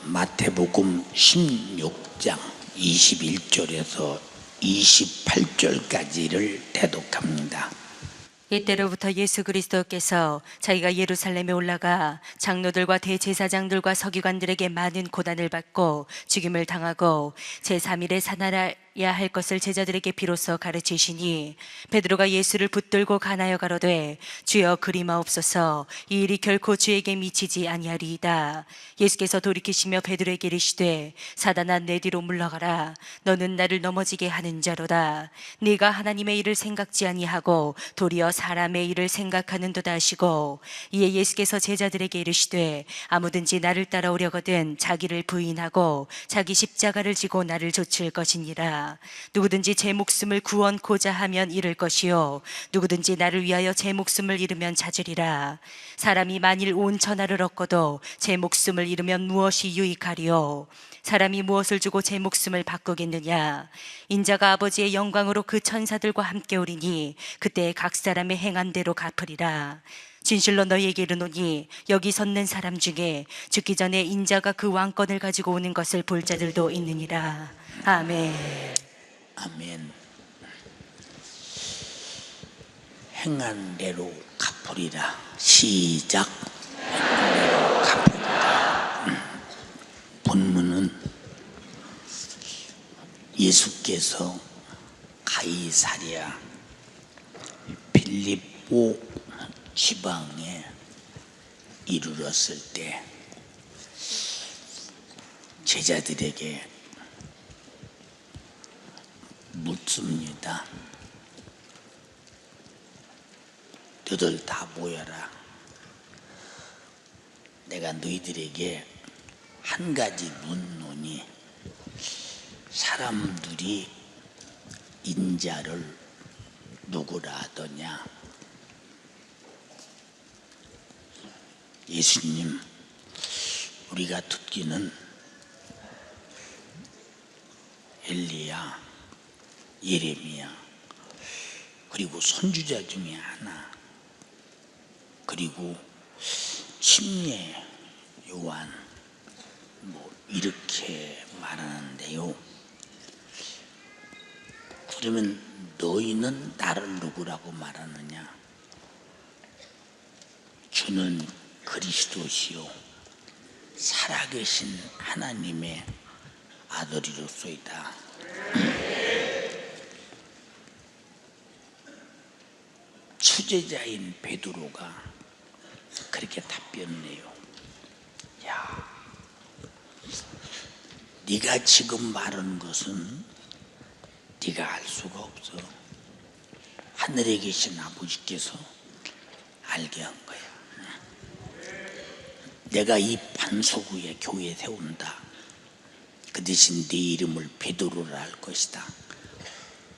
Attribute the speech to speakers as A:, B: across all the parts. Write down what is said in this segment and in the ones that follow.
A: 마태복음 16장 21절에서 28절까지를 대독합니다.
B: 이때로부터 예수 그리스도께서 자기가 예루살렘에 올라가 장로들과 대제사장들과 서기관들에게 많은 고난을 받고 죽임을 당하고 제3일에 살아나야 할 것을 제자들에게 비로소 가르치시니, 베드로가 예수를 붙들고 가나여 가로되 주여 그리마옵소서, 이 일이 결코 주에게 미치지 아니하리이다. 예수께서 돌이키시며 베드로에게 이르시되 사단아, 내 뒤로 물러가라. 너는 나를 넘어지게 하는 자로다. 네가 하나님의 일을 생각지 아니하고 도리어 사람의 일을 생각하는도다 하시고, 이에 예수께서 제자들에게 이르시되 아무든지 나를 따라오려거든 자기를 부인하고 자기 십자가를 지고 나를 좇을 것이니라. 누구든지 제 목숨을 구원코자 하면 잃을 것이요 누구든지 나를 위하여 제 목숨을 잃으면 찾으리라. 사람이 만일 온 천하를 얻고도 제 목숨을 잃으면 무엇이 유익하리요? 사람이 무엇을 주고 제 목숨을 바꾸겠느냐? 인자가 아버지의 영광으로 그 천사들과 함께 오리니 그때 각 사람의 행한 대로 갚으리라. 진실로 너희에게 이르노니 여기 섰는 사람 중에 죽기 전에 인자가 그 왕권을 가지고 오는 것을 볼 자들도 있느니라. 아멘.
A: 아멘. 행한 대로 갚으리라. 시작. 행한 대로 갚으리라. 본문은 예수께서 가이사랴 빌립보 지방에 이르렀을 때 제자들에게 묻습니다. 너희들 다 모여라. 내가 너희들에게 한 가지 묻노니 사람들이 인자를 누구라 하더냐? 예수님, 우리가 듣기는 엘리야, 예레미야, 그리고 선지자 중에 하나, 그리고 침례 요한, 이렇게 말하는데요. 그러면 너희는 나를 누구라고 말하느냐? 주는 그리스도시요 살아계신 하나님의 아들이로소이다. 수제자인 베드로가 그렇게 답변해요. 야, 네가 지금 말하는 것은 네가 알 수가 없어. 하늘에 계신 아버지께서 알게 한 거야. 내가 이 반석 위에 교회 세운다. 그 대신 네 이름을 베드로라 할 것이다.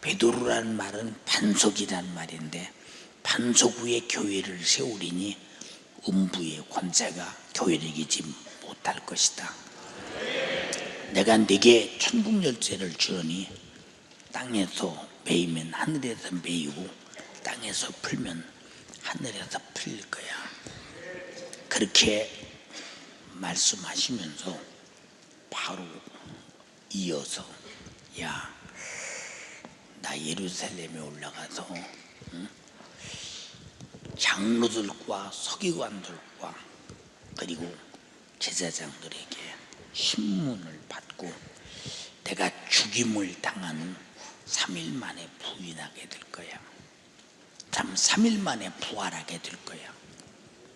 A: 베드로라는 말은 반석이란 말인데, 반석 위에 교회를 세우리니 음부의 권세가 교회를 이기지 못할 것이다. 내가 네게 천국 열쇠를 주려니 땅에서 매이면 하늘에서 매이고 땅에서 풀면 하늘에서 풀릴 거야. 그렇게 말씀하시면서 바로 이어서 야, 나 예루살렘에 올라가서 장로들과 서기관들과 그리고 제사장들에게 신문을 받고 내가 죽임을 당한 3일 만에 부인하게 될 거야. 3일 만에 부활하게 될 거야.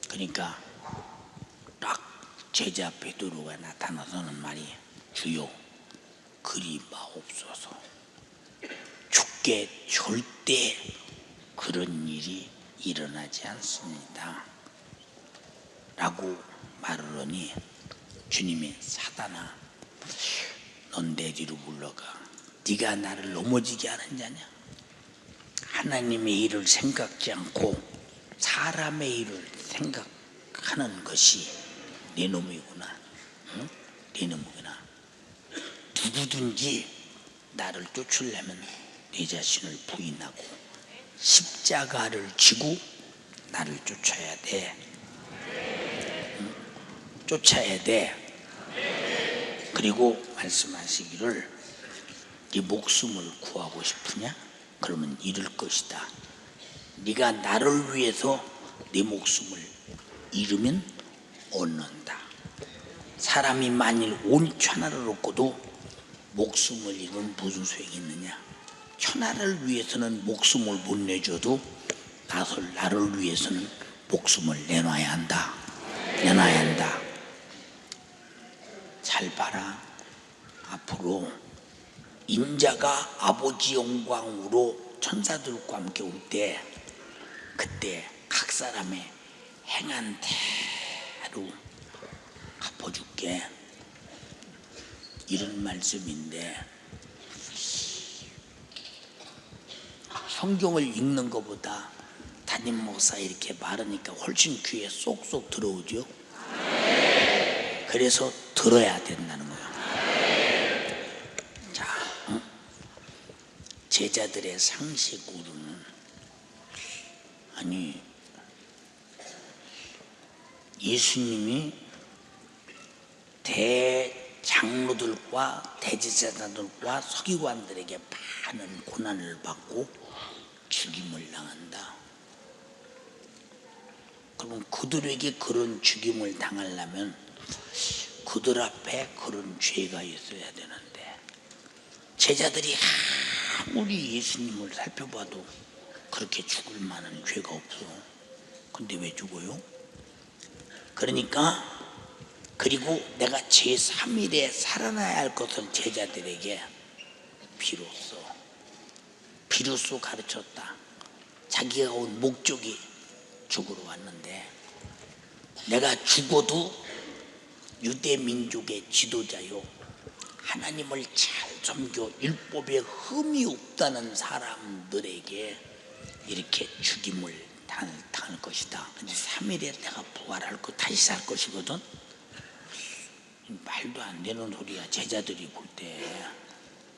A: 그러니까 딱 제자 베드로가 나타나서는 말이, 주여 그리 마옵소서. 죽게 절대 그런 일이 일어나지 않습니다 라고 말하더니 주님이, 사단아, 넌 내 뒤로 물러가. 네가 나를 넘어지게 하는 자냐? 하나님의 일을 생각지 않고 사람의 일을 생각하는 것이 네 놈이구나. 응? 네 놈이구나. 누구든지 나를 쫓으려면 내 자신을 부인하고 십자가를 지고 나를 쫓아야 돼. 응? 쫓아야 돼. 그리고 말씀하시기를 네 목숨을 구하고 싶으냐? 그러면 잃을 것이다. 네가 나를 위해서 네 목숨을 잃으면 얻는다. 사람이 만일 온 천하를 얻고도 목숨을 잃으면 무슨 소용이 있느냐? 천하를 위해서는 목숨을 못 내줘도 나를 위해서는 목숨을 내놔야 한다. 내놔야 한다. 잘 봐라. 앞으로 인자가 아버지 영광으로 천사들과 함께 올 때, 그때 각 사람의 행한 대로 갚아줄게. 이런 말씀인데, 성경을 읽는 것보다 담임 목사 이렇게 말하니까 훨씬 귀에 쏙쏙 들어오죠. 그래서 들어야 된다는 거예요. 자, 제자들의 상식으로는, 아니 예수님이 대장로들과 대제사장들과 서기관들에게 많은 고난을 받고 죽임을 당한다. 그럼 그들에게 그런 죽임을 당하려면 그들 앞에 그런 죄가 있어야 되는데, 제자들이 아무리 예수님을 살펴봐도 그렇게 죽을 만한 죄가 없어. 근데 왜 죽어요? 그러니까, 그리고 내가 제3일에 살아나야 할 것을 제자들에게 비로소 가르쳤다. 자기가 온 목적이 죽으러 왔는데, 내가 죽어도 유대 민족의 지도자요, 하나님을 잘 섬겨 율법에 흠이 없다는 사람들에게 이렇게 죽임을 당할 것이다. 근데 3일에 내가 부활할 것, 다시 살 것이거든. 말도 안 되는 소리야. 제자들이 볼 때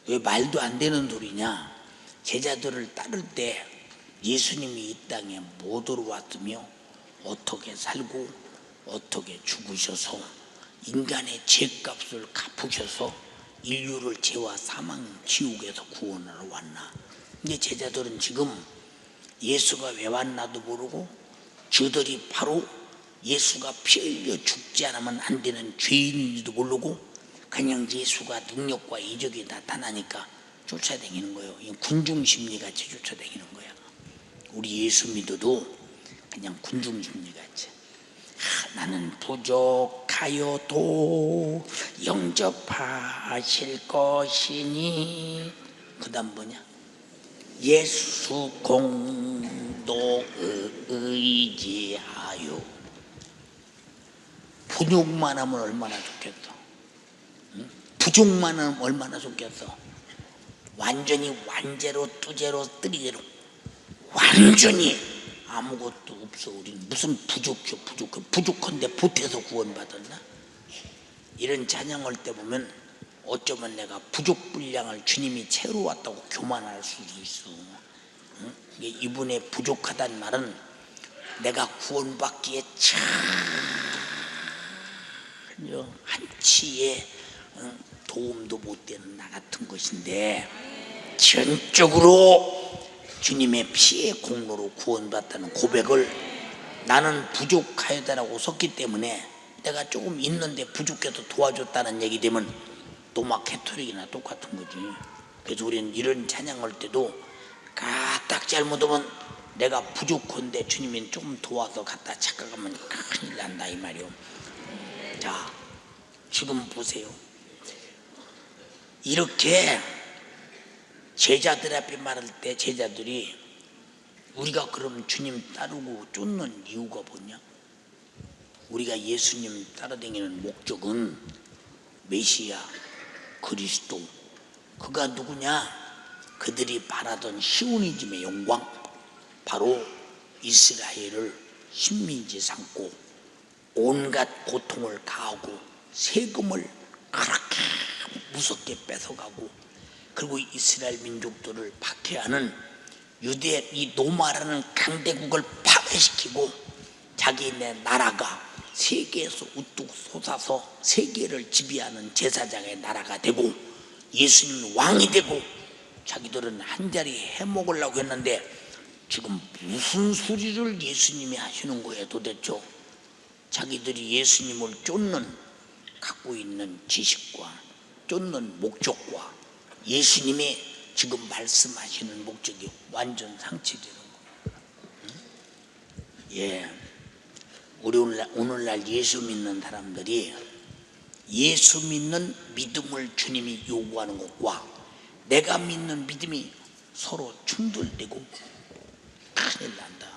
A: 왜 말도 안 되는 소리냐? 제자들을 따를 때 예수님이 이 땅에 못 들어왔으며 어떻게 살고 어떻게 죽으셔서 인간의 죄값을 갚으셔서 인류를 죄와 사망 지옥에서 구원하러 왔나? 근데 제자들은 지금 예수가 왜 왔나도 모르고, 저들이 바로 예수가 피 흘려 죽지 않으면 안 되는 죄인인지도 모르고 그냥 예수가 능력과 이적이 나타나니까 쫓아다니는 거예요. 군중심리같이 쫓아다니는 거야. 우리 예수 믿어도 그냥 군중심리같이, 나는 부족하여도 영접하실 것이니, 그 다음 뭐냐? 예수 공도 의지하여. 부족만 하면 얼마나 좋겠어. 부족만 하면 얼마나 좋겠어. 완전히 완제로 뚜제로 뜨리제로 완전히 아무것도 없어. 우리는 무슨 부족한데 보태서 구원받았나? 이런 찬양할 때 보면 어쩌면 내가 부족불량을 주님이 채우러 왔다고 교만할 수도 있어. 이분의 부족하다는 말은 내가 구원받기에 전혀 한치의 도움도 못 되는 나 같은 것인데, 전적으로 주님의 피의 공로로 구원받다는 고백을 나는 부족하여다라고 썼기 때문에, 내가 조금 있는데 부족해서 도와줬다는 얘기 되면 또 막 캐토릭이나 똑같은 거지. 그래서 우리는 이런 찬양할 때도 딱 잘못하면 내가 부족한데 주님이 조금 도와서 갖다 착각하면 큰일 난다 이 말이요. 자, 지금 보세요. 이렇게 제자들 앞에 말할 때 제자들이 우리가 그럼 주님 따르고 쫓는 이유가 뭐냐? 우리가 예수님 따라다니는 목적은 메시아 그리스도, 그가 누구냐? 그들이 바라던 시오니즘의 영광, 바로 이스라엘을 식민지 삼고 온갖 고통을 가하고 세금을 그렇게 무섭게 뺏어가고, 그리고 이스라엘 민족들을 박해하는 유대 이 로마라는 강대국을 파괴시키고 자기네 나라가 세계에서 우뚝 솟아서 세계를 지배하는 제사장의 나라가 되고 예수님은 왕이 되고 자기들은 한자리 해먹으려고 했는데 지금 무슨 소리를 예수님이 하시는 거예요 도대체. 자기들이 예수님을 쫓는 갖고 있는 지식과 쫓는 목적과 예수님이 지금 말씀하시는 목적이 완전 상치되는 거예요. 예, 우리 오늘날 예수 믿는 사람들이 예수 믿는 믿음을 주님이 요구하는 것과 내가 믿는 믿음이 서로 충돌되고 큰일 난다.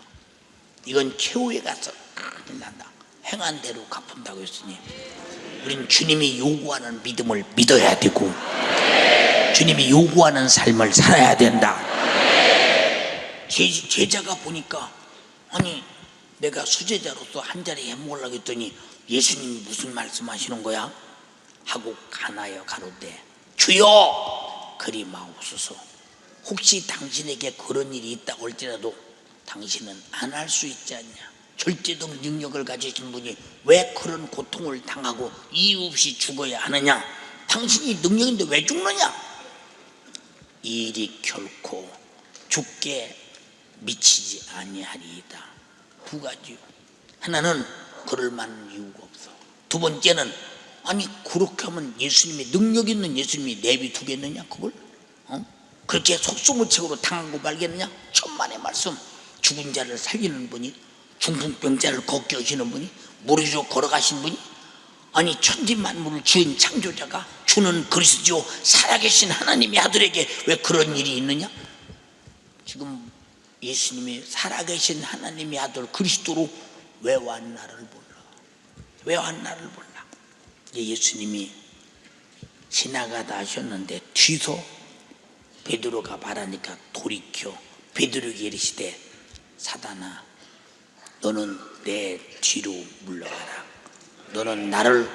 A: 이건 최후에 가서 큰일 난다. 행한 대로 갚은다고 했으니 우린 주님이 요구하는 믿음을 믿어야 되고 주님이 요구하는 삶을 살아야 된다. 제자가 보니까 아니 내가 수제자로서 한자리 해먹으려고 했더니 예수님이 무슨 말씀하시는 거야? 하고 가나여 가로되 주여 그리 마옵소서. 혹시 당신에게 그런 일이 있다고 할지라도 당신은 안 할 수 있지 않냐. 절대적 능력을 가지신 분이 왜 그런 고통을 당하고 이유 없이 죽어야 하느냐. 당신이 능력인데 왜 죽느냐. 이 일이 결코 죽게 미치지 아니하리이다. 두 가지요. 하나는 그럴 만한 이유가 없어. 두 번째는 아니 그렇게 하면 예수님이 능력 있는 예수님이 내비두겠느냐 그걸? 그렇게 속수무책으로 당하고 말겠느냐. 천만의 말씀. 죽은 자를 살리는 분이 중풍병자를 걷게 하시는 분이 무리로 걸어가신 분이 아니 천지만물을 지은 창조자가 주는 그리스도 살아계신 하나님의 아들에게 왜 그런 일이 있느냐. 지금 예수님이 살아계신 하나님의 아들 그리스도로 왜 왔나를 몰라. 왜 왔나를 몰라. 예수님이 지나가다 하셨는데 뒤서 베드로가 말하니까 돌이켜 베드로에게 이르시되 사단아 너는 내 뒤로 물러가라. 너는 나를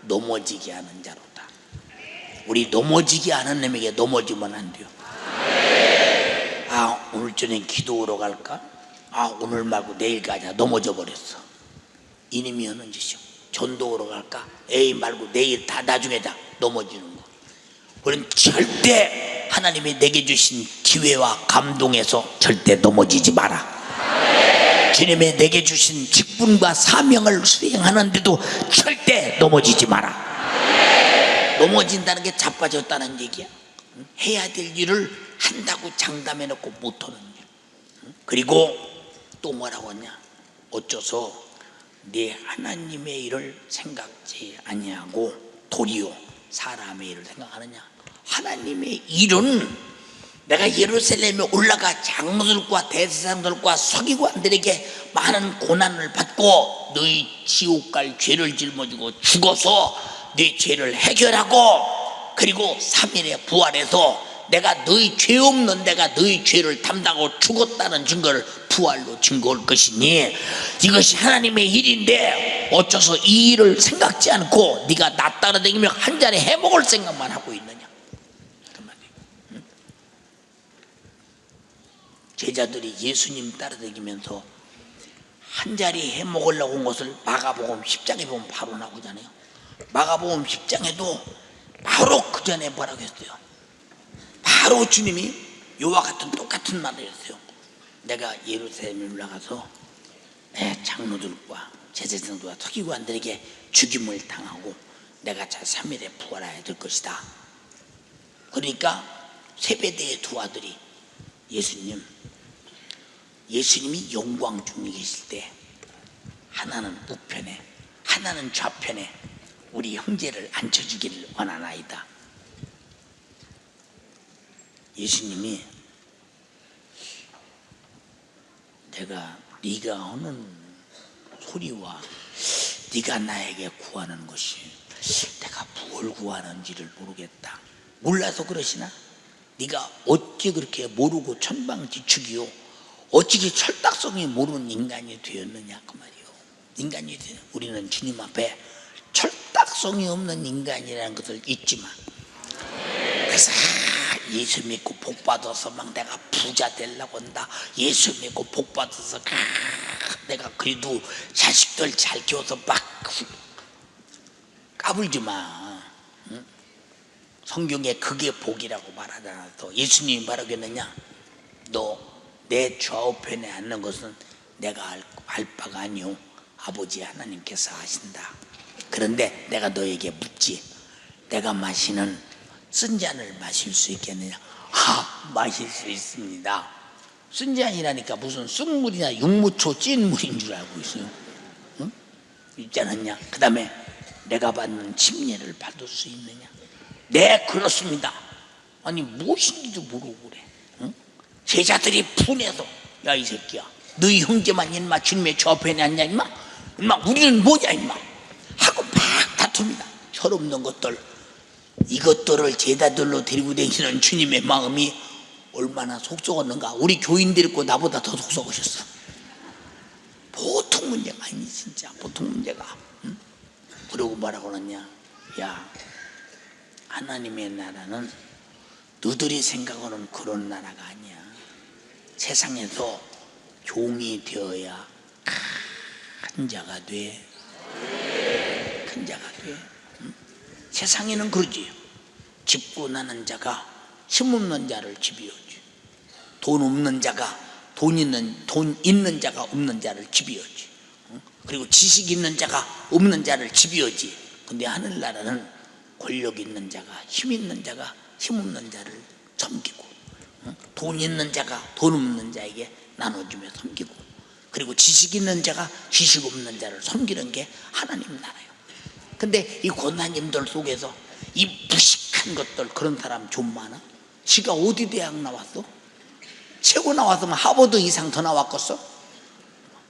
A: 넘어지게 하는 자로다. 우리 넘어지게 하는 놈에게 넘어지면 안 돼요. 아 오늘 저녁에 기도하러 갈까? 아 오늘 말고 내일 가자. 넘어져 버렸어. 이님이 하는 짓이요. 전도하러 갈까? 에이 말고 내일 다 나중에다. 넘어지는 거. 우리는 절대 하나님이 내게 주신 기회와 감동에서 절대 넘어지지 마라. 주님이 내게 주신 직분과 사명을 수행하는데도 절대 넘어지지 마라. 넘어진다는 게 자빠졌다는 얘기야. 해야 될 일을 한다고 장담해놓고 못하는 일. 그리고 또 뭐라고 하냐. 어째서 네 하나님의 일을 생각지 아니하고 도리어 사람의 일을 생각하느냐. 하나님의 일은 내가 예루살렘에 올라가 장로들과 대제사장들과 서기관들에게 많은 고난을 받고 너희 지옥 갈 죄를 짊어지고 죽어서 네 죄를 해결하고 그리고 3일에 부활해서 내가 너희 죄 없는 내가 너희 죄를 담당하고 죽었다는 증거를 부활로 증거할 것이니 이것이 하나님의 일인데 어째서 이 일을 생각지 않고 네가 나 따라다니며 한 잔에 해먹을 생각만 하고 있느냐. 제자들이 예수님 따라다니면서 한 자리 해 먹으려고 온 것을 마가복음 10장에 보면 바로 나오잖아요. 마가복음 10장에도 바로 그 전에 뭐라고 했어요. 바로 주님이 요와 같은 똑같은 말을 했어요. 내가 예루살렘에 올라가서 내 장로들과 제사장들과 서기관들에게 죽임을 당하고 내가 자 3일에 부활해야 될 것이다. 그러니까 세베대의 두 아들이 예수님이 영광 중에 계실 때 하나는 우편에 하나는 좌편에 우리 형제를 앉혀주기를 원하나이다. 예수님이 네가 하는 소리와 네가 나에게 구하는 것이 내가 뭘 구하는지를 모르겠다. 몰라서 그러시나? 네가 어찌 그렇게 모르고 천방지축이요 어찌 철딱성이 모르는 인간이 되었느냐 그 말이요. 인간이 되어 우리는 주님 앞에 철딱성이 없는 인간이라는 것을 잊지 마. 그래서 예수 믿고 복 받아서 막 내가 부자 되려고 한다. 예수 믿고 복 받아서 내가 그래도 자식들 잘 키워서 막 까불지 마. 응? 성경에 그게 복이라고 말하잖아. 또 예수님이 말하겠느냐? 너 내 좌우편에 앉는 것은 내가 알 바가 아니오. 아버지 하나님께서 아신다. 그런데 내가 너에게 묻지. 내가 마시는 쓴 잔을 마실 수 있겠느냐? 마실 수 있습니다. 쓴 잔이라니까 무슨 쑥물이나 육무초 찐 물인 줄 알고 있어요. 응? 있지 않았냐? 그 다음에 내가 받는 침례를 받을 수 있느냐? 네, 그렇습니다. 아니 무엇인지도 모르고 그래. 응? 제자들이 분해서 야 이 새끼야, 너희 형제만 인마 주님의 좌우편에 앉냐 인마? 인마 우리는 뭐냐 인마? 하고 막 다툽니다. 철없는 것들. 이것들을 제자들로 데리고 다니시는 주님의 마음이 얼마나 속썩었는가. 우리 교인 데리고 나보다 더 속썩으셨어. 보통 문제가 아니지, 진짜 보통 문제가. 응? 그러고 뭐라고 하느냐? 야, 하나님의 나라는 너들이 생각하는 그런 나라가 아니야. 세상에서 종이 되어야 큰 자가 돼. 큰 자가 돼. 응? 세상에는 그러지. 짚고 나는 자가 힘없는 자를 집이어지. 돈 없는 자가 돈 있는 자가 없는 자를 집이어지. 응? 그리고 지식 있는 자가 없는 자를 집이어지. 근데 하늘나라는 권력 있는 자가 힘 있는 자가 힘 없는 자를 섬기고, 응? 돈 있는 자가 돈 없는 자에게 나눠주며 섬기고, 그리고 지식 있는 자가 지식 없는 자를 섬기는 게 하나님 나라예요. 근데 이 권사님들 속에서 이 무식한 것들, 그런 사람 좀 많아. 지가 어디 대학 나왔어? 최고 나왔으면 하버드 이상 더 나왔겠어?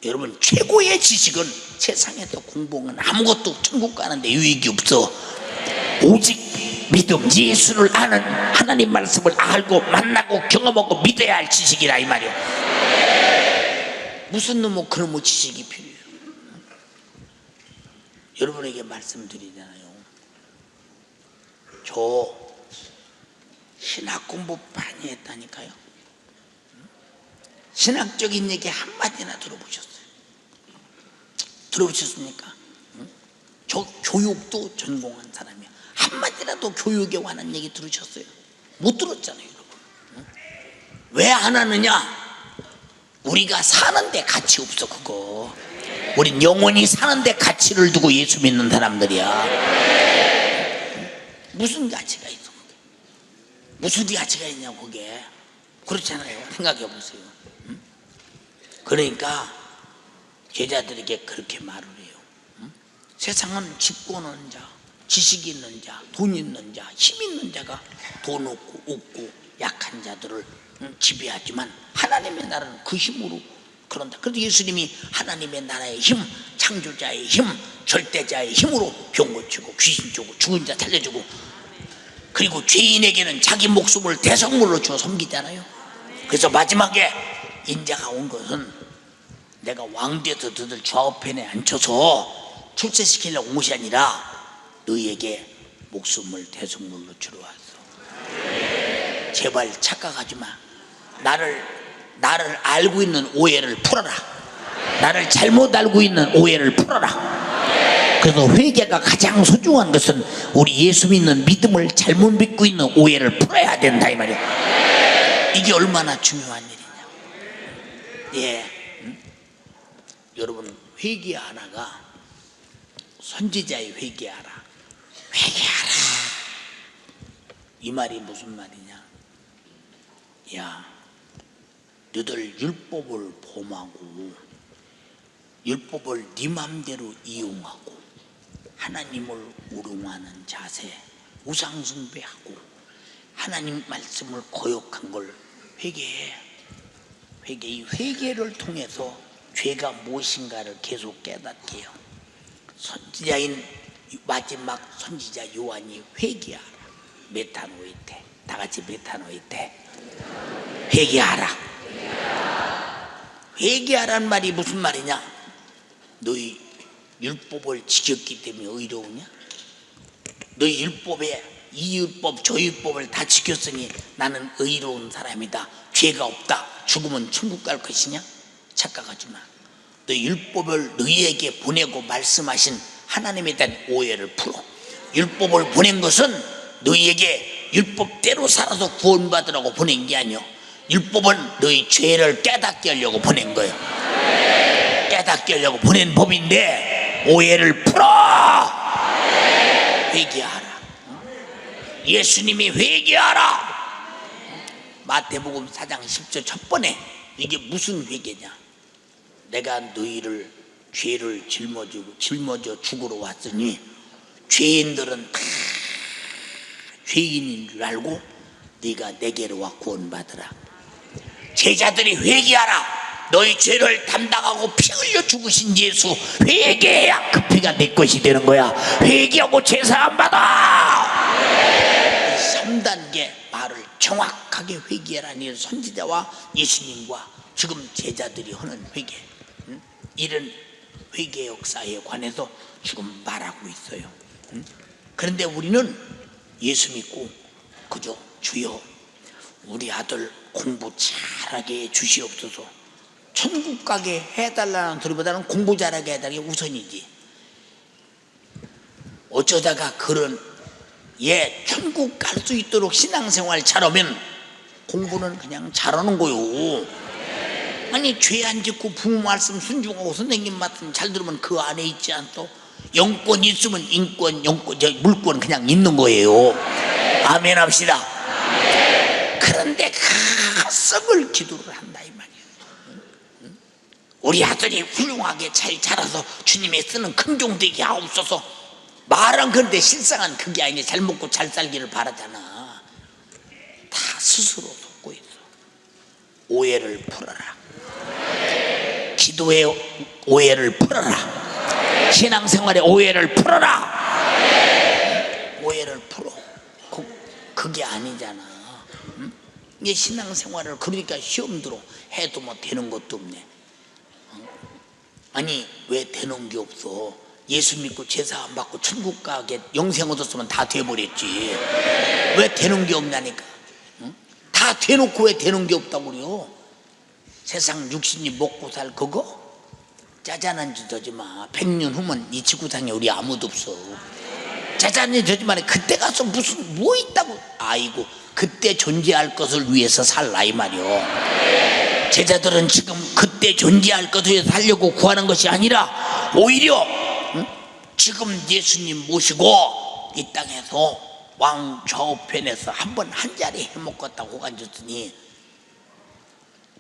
A: 여러분, 최고의 지식은 세상에서 공부는 아무것도 천국 가는데 유익이 없어. 오직 믿음, 예수를 아는, 하나님 말씀을 알고 만나고 경험하고 믿어야 할 지식이라 이 말이요. 무슨 놈의 그런 지식이 필요해요. 여러분에게 말씀드리잖아요. 저 신학 공부 많이 했다니까요. 신학적인 얘기 한마디나 들어보셨어요? 들어보셨습니까? 저 교육도 전공한 사람이야. 한마디라도 교육에 관한 얘기 들으셨어요? 못 들었잖아요, 여러분. 왜 안 하느냐? 우리가 사는데 가치 없어. 그거 우린 영원히 사는데 가치를 두고 예수 믿는 사람들이야. 무슨 가치가 있어? 무슨 가치가 있냐 그게. 그렇잖아요. 생각해 보세요. 그러니까 제자들에게 그렇게 말을 해요. 세상은 집고는 자, 지식 있는 자, 돈 있는 자, 힘 있는 자가 돈 없고 약한 자들을 지배하지만 하나님의 나라는 그 힘으로 그런다. 그래서 예수님이 하나님의 나라의 힘, 창조자의 힘, 절대자의 힘으로 병 고치고 귀신 쫓고 죽은 자 살려주고, 그리고 죄인에게는 자기 목숨을 대성물로 주어 섬기잖아요. 그래서 마지막에 인자가 온 것은 내가 왕돼서 너들 좌우편에 앉혀서 출세시키려고 온 것이 아니라 너희에게 목숨을 대성물로 주러 왔어. 제발 착각하지 마. 나를 알고 있는 오해를 풀어라. 나를 잘못 알고 있는 오해를 풀어라. 그래서 회개가 가장 소중한 것은 우리 예수 믿는 믿음을 잘못 믿고 있는 오해를 풀어야 된다 이 말이야. 이게 얼마나 중요한 일이냐. 예, 여러분, 회개하라가 선지자의 회개하라, 회개하라, 이 말이 무슨 말이냐? 야, 너들 율법을 범하고 율법을 네 맘대로 이용하고 하나님을 우롱하는 자세, 우상 숭배하고 하나님 말씀을 거역한 걸 회개해. 이 회개를 통해서 죄가 무엇인가를 계속 깨닫게 해요. 선지자인 마지막 선지자 요한이 회개하라. 메타노이테. 다 같이 메타노이테. 회개하라. 회개하라는 말이 무슨 말이냐? 너희 율법을 지켰기 때문에 의로우냐? 너희 율법에 이 율법 저 율법을 다 지켰으니 나는 의로운 사람이다, 죄가 없다, 죽으면 천국 갈 것이냐? 착각하지 마. 또 율법을 너희에게 보내고 말씀하신 하나님에 대한 오해를 풀어. 율법을 보낸 것은 너희에게 율법대로 살아서 구원받으라고 보낸 게 아니요, 율법은 너희 죄를 깨닫게 하려고 보낸 거예요. 깨닫게 하려고 보낸 법인데 오해를 풀어. 회개하라. 예수님이 회개하라. 마태복음 4장 10절 첫 번에 이게 무슨 회개냐? 내가 너희를 죄를 짊어져 죽으러 왔으니 죄인들은 다 죄인인 줄 알고 네가 내게로 와 구원받으라. 제자들이 회개하라. 너희 죄를 담당하고 피 흘려 죽으신 예수 회개해야 그 피가 내 것이 되는 거야. 회개하고 제사함 받아. 3단계 말을 정확하게 회개하라는 선지자와 예수님과 지금 제자들이 하는 회개, 이런 회개 역사에 관해서 지금 말하고 있어요. 그런데 우리는 예수 믿고 그저 주여 우리 아들 공부 잘하게 해 주시옵소서, 천국 가게 해달라는 소리보다는 공부 잘하게 해달라는 게 우선이지. 어쩌다가 그런 천국 갈 수 있도록 신앙생활 잘하면 공부는 그냥 잘하는 거요. 아니 죄 안 짓고 부모 말씀 순종하고 선생님 말씀 잘 들으면 그 안에 있지 않소? 영권 있으면 인권, 물권 그냥 있는 거예요. 아멘 합시다. 그런데 썩을 기도를 한다 이 말이에요. 우리 아들이 훌륭하게 잘 자라서 주님의 쓰는 큰 종 되게 하옵소서. 말은 그런데 실상은 그게 아니니 잘 먹고 잘 살기를 바라잖아. 다 스스로 속고 있어. 오해를 풀어라. 기도의 오해를 풀어라. 신앙생활의 오해를 풀어라. 오해를 풀어. 그게 아니잖아. 이게 신앙생활을 그러니까 시험 들어 해도 뭐 되는 것도 없네. 아니 왜 되는 게 없어? 예수 믿고 제사 안 받고 천국 가게 영생 얻었으면 다 돼버렸지. 왜 되는 게 없냐니까. 다 돼놓고 왜 되는 게 없다고 그래요? 세상 육신이 먹고 살 그거? 짜잔한 짓 하지 마. 100년 후면 이 지구상에 우리 아무도 없어. 짜잔한 짓 하지 마. 그때 가서 무슨 뭐 있다고. 아이고 그때 존재할 것을 위해서 살라 이 말이요. 제자들은 지금 그때 존재할 것을 위해서 살려고 구하는 것이 아니라 오히려 지금 예수님 모시고 이 땅에서 왕 좌우편에서 한번 한 자리 해먹었다고 앉았더니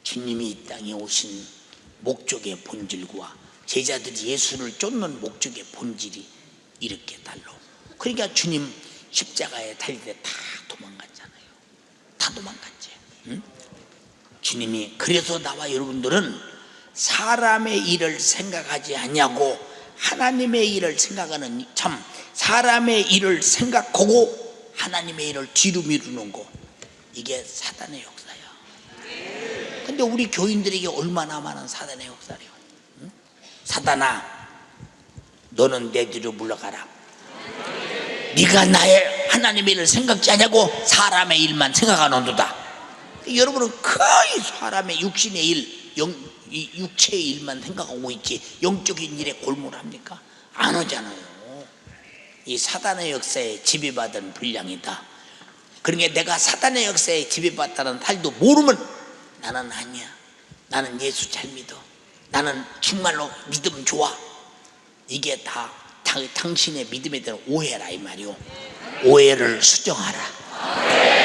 A: 주님이 이 땅에 오신 목적의 본질과 제자들이 예수를 쫓는 목적의 본질이 이렇게 달라. 그러니까 주님 십자가에 달릴 때 다 도망갔잖아요. 다 도망갔지. 응? 주님이 그래서 나와 여러분들은 사람의 일을 생각하지 않냐고 하나님의 일을 생각하는, 참 사람의 일을 생각하고 하나님의 일을 뒤로 미루는 거, 이게 사단의 역사야. 근데 우리 교인들에게 얼마나 많은 사단의 역사래요. 응? 사단아 너는 내 뒤로 물러가라. 네가 나의 하나님의 일을 생각지 않냐고 사람의 일만 생각하는도다. 여러분은 거의 사람의 육신의 일, 이 육체의 일만 생각하고 있지 영적인 일에 골몰합니까? 안 하잖아요. 이 사단의 역사에 지배받은 분량이다. 그러니까 내가 사단의 역사에 지배받다는 탈도 모르면 나는 아니야. 나는 예수 잘 믿어. 나는 정말로 믿음 좋아. 이게 다 당신의 믿음에 대한 오해라 이 말이오. 오해를 수정하라.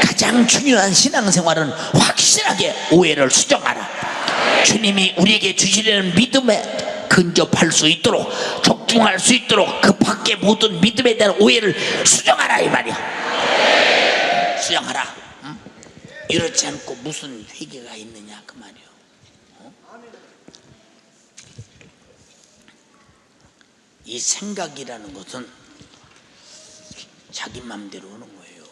A: 가장 중요한 신앙생활은 확실하게 오해를 수정하라. 주님이 우리에게 주시려는 믿음에 근접할 수 있도록, 적중할 수 있도록 그 밖에 모든 믿음에 대한 오해를 수정하라 이 말이야. 수정하라. 응? 이렇지 않고 무슨 회개가 있느냐 그 말이요. 이 생각이라는 것은 자기 맘대로 하는 거예요.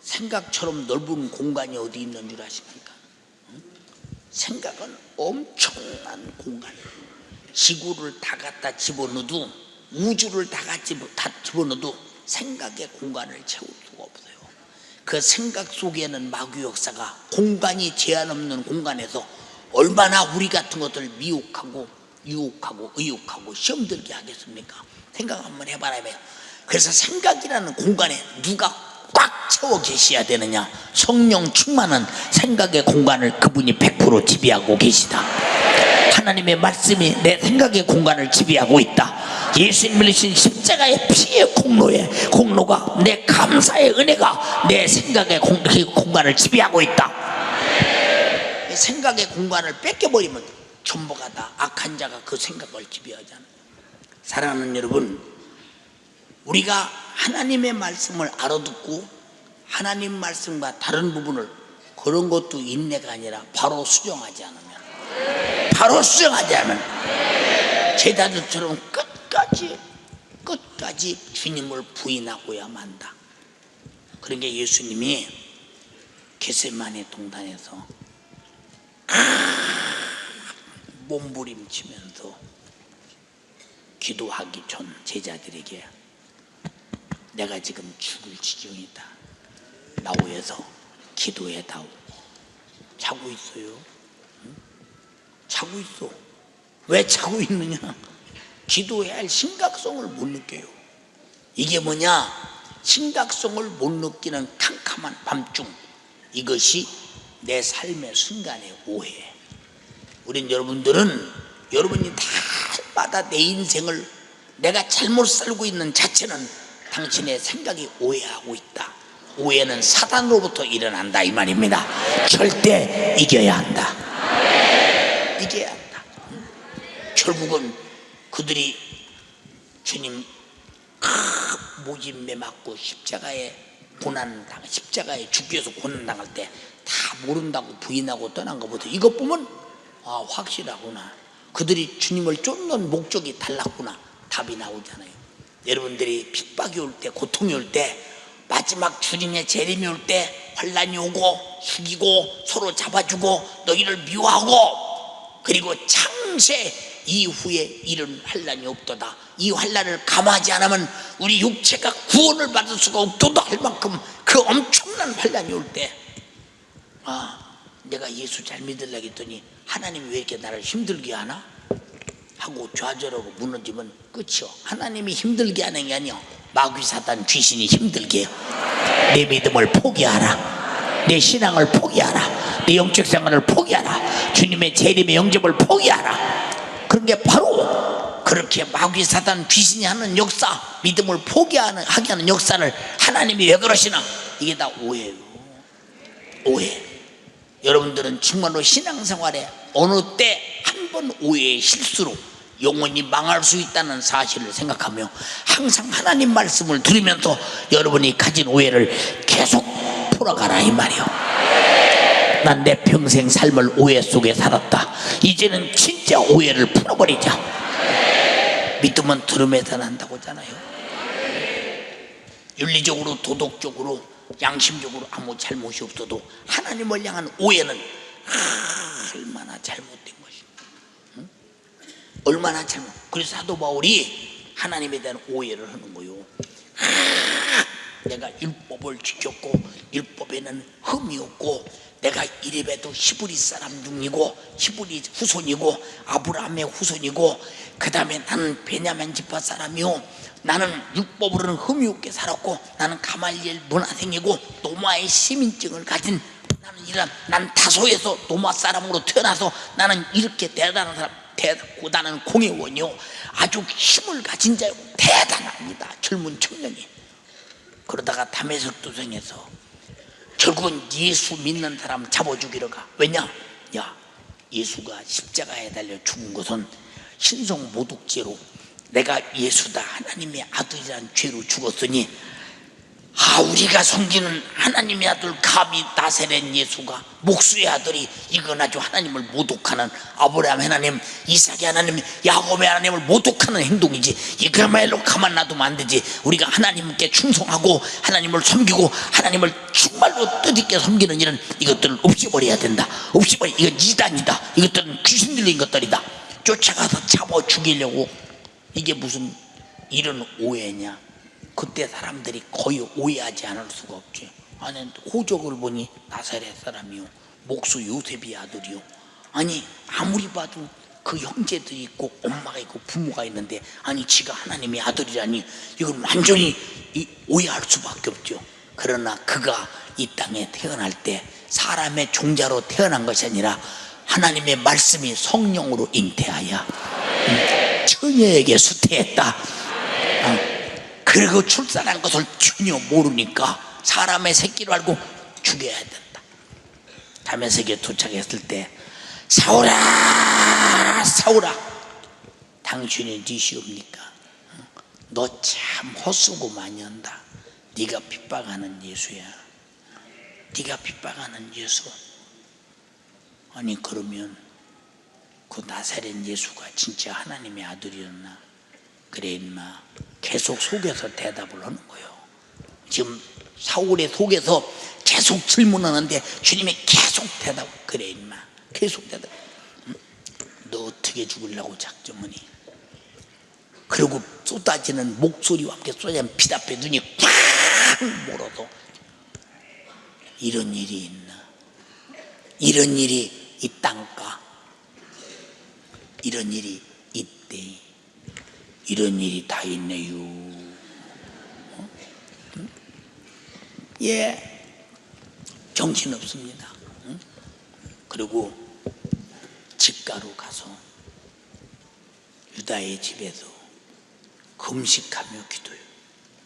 A: 생각처럼 넓은 공간이 어디 있는 줄 아십니까? 생각은 엄청난 공간. 지구를 다 갖다 집어넣어도, 우주를 다 집어넣어도 생각의 공간을 채울 수가 없어요. 그 생각 속에는 마귀 역사가 공간이 제한 없는 공간에서 얼마나 우리 같은 것들 미혹하고 유혹하고 의혹하고 시험 들게 하겠습니까? 생각 한번 해봐라. 그래서 생각이라는 공간에 누가 꽉 채워 계셔야 되느냐? 성령 충만한 생각의 공간을 그분이 100% 지배하고 계시다. 하나님의 말씀이 내 생각의 공간을 지배하고 있다. 예수님을 주신 십자가의 피의 공로가 내 감사의 은혜가 내 생각의 공간을 지배하고 있다. 생각의 공간을 뺏겨버리면 전부가 다 악한 자가 그 생각을 지배하잖아요. 사랑하는 여러분, 우리가 하나님의 말씀을 알아듣고 하나님 말씀과 다른 부분을 그런 것도 인내가 아니라 바로 수정하지 않으면 제자들처럼 끝까지 주님을 부인하고야 만다. 그러니까 예수님이 겟세마네 동산에서 몸부림치면서 기도하기 전 제자들에게 내가 지금 죽을 지경이다. 나오여서 기도해다오. 자고 있어요. 응? 자고 있어. 왜 자고 있느냐? 기도해야 할 심각성을 못 느껴요. 이게 뭐냐? 심각성을 못 느끼는 캄캄한 밤중, 이것이 내 삶의 순간의 오해. 우린 여러분들은 여러분이 날마다 내 인생을 내가 잘못 살고 있는 자체는 당신의 생각이 오해하고 있다. 오해는 사단으로부터 일어난다 이 말입니다. 절대 이겨야 한다. 이겨야 한다. 결국은 그들이 주님 모진매 맞고 십자가에 죽기 위해서 고난당할 때 다 모른다고 부인하고 떠난 것보다 이것 보면 확실하구나. 그들이 주님을 쫓는 목적이 달랐구나. 답이 나오잖아요. 여러분들이 핍박이 올 때, 고통이 올 때, 마지막 주님의 재림이 올 때 환난이 오고 죽이고 서로 잡아주고 너희를 미워하고 그리고 창세 이후에 이런 환난이 없도다. 이 환난을 감하지 않으면 우리 육체가 구원을 받을 수가 없도다 할 만큼 그 엄청난 환난이 올 때 내가 예수 잘 믿으려고 했더니 하나님이 왜 이렇게 나를 힘들게 하나? 하고 좌절하고 무너지면 끝이요. 하나님이 힘들게 하는 게 아니요, 마귀 사단 귀신이 힘들게 해요. 내 믿음을 포기하라. 내 신앙을 포기하라. 내 영적 생활을 포기하라. 주님의 재림의 영접을 포기하라. 그런 게 바로 그렇게 마귀 사단 귀신이 하는 역사, 믿음을 포기하게 하는 역사를 하나님이 왜 그러시나? 이게 다 오해예요. 오해. 여러분들은 정말로 신앙생활에 어느 때 한 번 오해의 실수로 영원히 망할 수 있다는 사실을 생각하며 항상 하나님 말씀을 들으면서 여러분이 가진 오해를 계속 풀어가라 이 말이요. 난 내 평생 삶을 오해 속에 살았다. 이제는 진짜 오해를 풀어버리자. 믿음은 들음에서 난다고 하잖아요. 윤리적으로, 도덕적으로, 양심적으로 아무 잘못이 없어도 하나님을 향한 오해는 얼마나 잘못된 것이. 응? 얼마나 잘못. 그래서 사도 바울이 하나님에 대한 오해를 하는 거요. 내가 율법을 지켰고 율법에는 흠이 없고 내가 이래봬도 히브리 사람 중이고 히브리 후손이고 아브라함의 후손이고 그 다음에 나는 베냐민 지파 사람이요, 나는 율법으로는 흠이 없게 살았고 나는 가말리엘 문화생이고 노마의 시민증을 가진 난 다소에서 노마 사람으로 태어나서 나는 이렇게 대단한 사람, 고단한 공회원이요, 아주 힘을 가진 자요, 대단합니다. 젊은 청년이. 그러다가 다메섹 도성에서 결국은 예수 믿는 사람 잡아 죽이러 가. 왜냐? 야, 예수가 십자가에 달려 죽은 것은 신성 모독죄로 내가 예수다 하나님의 아들이란 죄로 죽었으니 우리가 섬기는 하나님의 아들 감히 나세렛 예수가 목수의 아들이 이건 아주 하나님을 모독하는, 아브라함 하나님, 이삭의 하나님, 야곱의 하나님을 모독하는 행동이지. 이거야말로 가만 놔두면 안 되지. 우리가 하나님께 충성하고 하나님을 섬기고 하나님을 정말로 뜻있게 섬기는 일은 이것들을 없애버려야 된다. 없애버려. 이건 이단이다. 이것들은 귀신 들린 것들이다. 쫓아가서 잡아 죽이려고. 이게 무슨 이런 오해냐? 그때 사람들이 거의 오해하지 않을 수가 없지. 아니, 호적을 보니 나사렛 사람이요, 목수 요셉의 아들이요, 아니 아무리 봐도 그 형제들이 있고 엄마가 있고 부모가 있는데 아니 지가 하나님의 아들이라니 이건 완전히 오해할 수밖에 없죠. 그러나 그가 이 땅에 태어날 때 사람의 종자로 태어난 것이 아니라 하나님의 말씀이 성령으로 잉태하여 처녀에게 수태했다. 그리고 출산한 것을 전혀 모르니까 사람의 새끼로 알고 죽여야 된다. 다메섹에 도착했을 때 사울아 사울아 당신이 니시옵니까? 너 참 헛수고 많이 한다. 네가 핍박하는 예수야. 네가 핍박하는 예수. 아니 그러면 그 나사렛 예수가 진짜 하나님의 아들이었나? 그래 임마. 계속 속에서 대답을 하는 거예요. 지금 사울의 속에서 계속 질문하는데 주님이 계속 대답. 그래 임마. 계속 대답. 너 어떻게 죽으려고 작정하니? 그리고 쏟아지는 목소리와 함께 쏟아지는 빛 앞에 눈이 꽉 멀어도 이런 일이 있나? 이런 일이 있단가? 이런 일이 있대. 이런 일이 다 있네요. 예, 정신없습니다. 그리고 집가로 가서 유다의 집에서 금식하며 기도해요.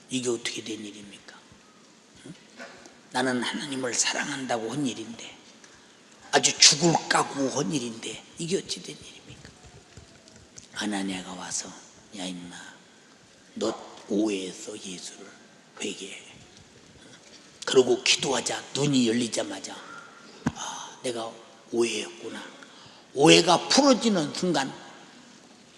A: 이게 어떻게 된 일입니까? 나는 하나님을 사랑한다고 한 일인데, 아주 죽을 각오 한 일인데 이게 어찌 된 일입니까? 하나냐가 와서 야 임마 너 오해해서 예수를 회개해. 그러고 기도하자. 눈이 열리자마자 아 내가 오해했구나. 오해가 풀어지는 순간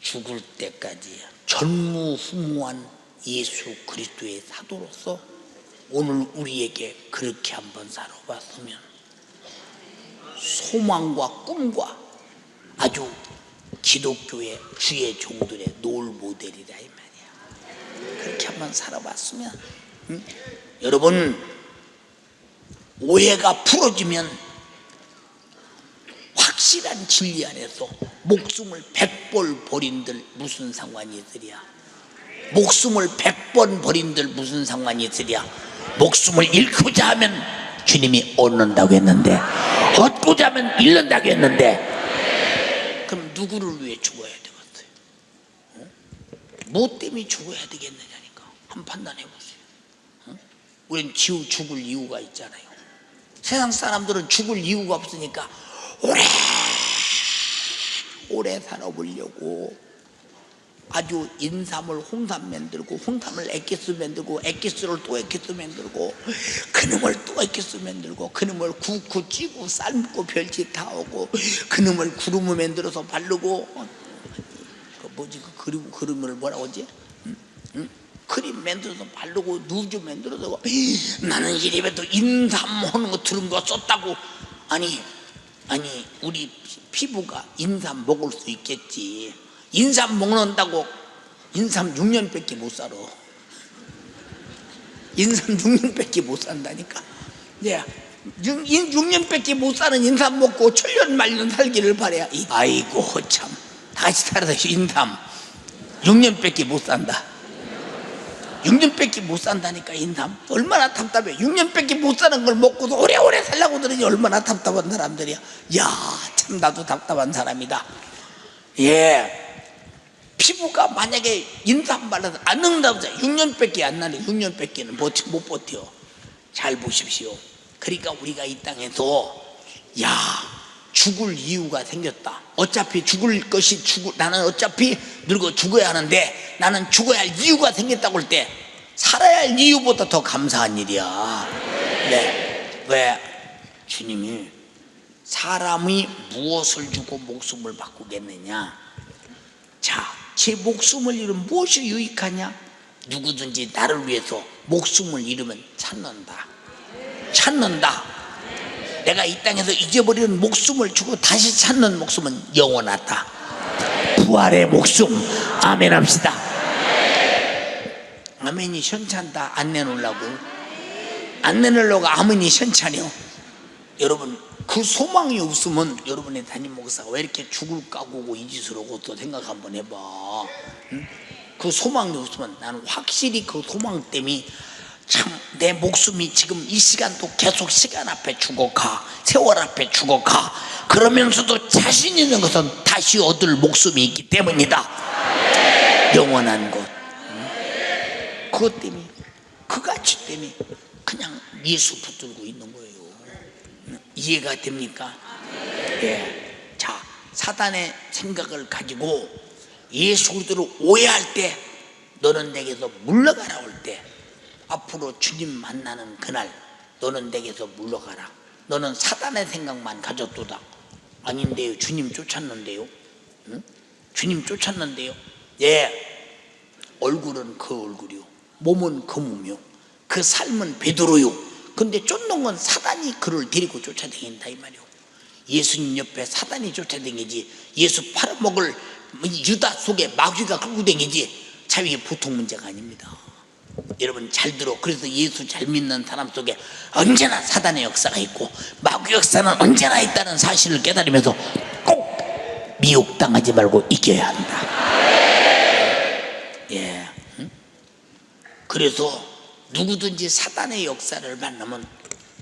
A: 죽을 때까지 전무후무한 예수 그리스도의 사도로서 오늘 우리에게 그렇게 한번 살아봤으면 소망과 꿈과 아주 기독교의 주의 종들의 노을 모델이다 이 말이야. 그렇게 한번 살아봤으면 여러분 오해가 풀어지면 확실한 진리 안에서 목숨을 100벌 버린들 무슨 상관이 있으랴. 목숨을 100번 버린들 무슨 상관이 있으랴. 목숨을 잃고자 하면 주님이 얻는다고 했는데 얻고자 하면 잃는다고 했는데 그럼 누구를 위해 죽어야 되겠어요? 뭐 때문에 죽어야 되겠느냐니까. 한번 판단해 보세요. 우린 죽을 이유가 있잖아요. 세상 사람들은 죽을 이유가 없으니까 오래 살아보려고 아주 인삼을 홍삼 만들고 홍삼을 액기스 만들고 액기스를 또 액기스 만들고 그놈을 또 액기스 만들고 그놈을 굽고 찌고 삶고 별짓 다 하고 그놈을 구름을 만들어서 바르고 그 뭐지 그 그림을 뭐라고 하지? 크림 만들어서 바르고 누주 만들어서 나는 이래봬도 인삼 하는 거 들은 거 썼다고. 아니 우리 피부가 인삼 먹을 수 있겠지. 인삼 먹는다고 인삼 6년밖에 못 살아. 인삼 6년밖에 못 산다니까. 6년밖에 못 사는 인삼 먹고 천년 말년 살기를 바래. 아이고 참 다시 살아서 인삼 6년밖에 못 산다. 6년밖에 못 산다니까. 인삼 얼마나 답답해. 6년밖에 못 사는 걸 먹고도 오래오래 살라고 들으니 얼마나 답답한 사람들이야. 야 참 나도 답답한 사람이다. 예, 피부가 만약에 인삼 발라서 안 늙는다고 해서 6년밖에 안 나네. 6년밖에는 못 버텨. 잘 보십시오. 그러니까 우리가 이 땅에서 죽을 이유가 생겼다. 어차피 죽을 것이 나는 어차피 늙어 죽어야 하는데 나는 죽어야 할 이유가 생겼다고 할 때 살아야 할 이유보다 더 감사한 일이야. 네. 왜? 주님이 사람이 무엇을 주고 목숨을 바꾸겠느냐. 자, 제 목숨을 잃으면 무엇이 유익하냐? 누구든지 나를 위해서 목숨을 잃으면 찾는다. 내가 이 땅에서 잊어버리는 목숨을 주고 다시 찾는 목숨은 영원하다. 부활의 목숨. 아멘 합시다. 아멘이 현찬다. 안 내놓으려고 아멘이 현찬이요. 여러분 그 소망이 없으면 여러분의 담임 목사가 왜 이렇게 죽을 까고고 이 짓을 하고 또 생각 한번 해봐. 응? 그 소망이 없으면 나는 확실히 그 소망 때문에 참 내 목숨이 지금 이 시간도 계속 시간 앞에 죽어가, 세월 앞에 죽어가. 그러면서도 자신 있는 것은 다시 얻을 목숨이 있기 때문이다. 영원한 것. 응? 그것 때문에, 그 가치 때문에 그냥 예수 붙들고 있는 거예요. 이해가 됩니까? 예. 자, 사단의 생각을 가지고 예수 그리스도를 오해할 때, 너는 내게서 물러가라 올 때, 앞으로 주님 만나는 그날 너는 내게서 물러가라. 너는 사단의 생각만 가졌도다. 아닌데요, 주님 쫓았는데요. 응? 주님 쫓았는데요. 예, 얼굴은 그 얼굴이요, 몸은 그 몸이요, 그 삶은 베드로요. 근데 쫓는 건 사단이 그를 데리고 쫓아다닌다 이 말이요. 예수님 옆에 사단이 쫓아다니지 예수 팔아먹을 유다 속에 마귀가 끌고 다니지 참 이게 보통 문제가 아닙니다. 여러분 잘 들어. 그래서 예수 잘 믿는 사람 속에 언제나 사단의 역사가 있고 마귀 역사는 언제나 있다는 사실을 깨달으면서 꼭 미혹당하지 말고 이겨야 한다. 예. 응? 그래서 누구든지 사단의 역사를 만나면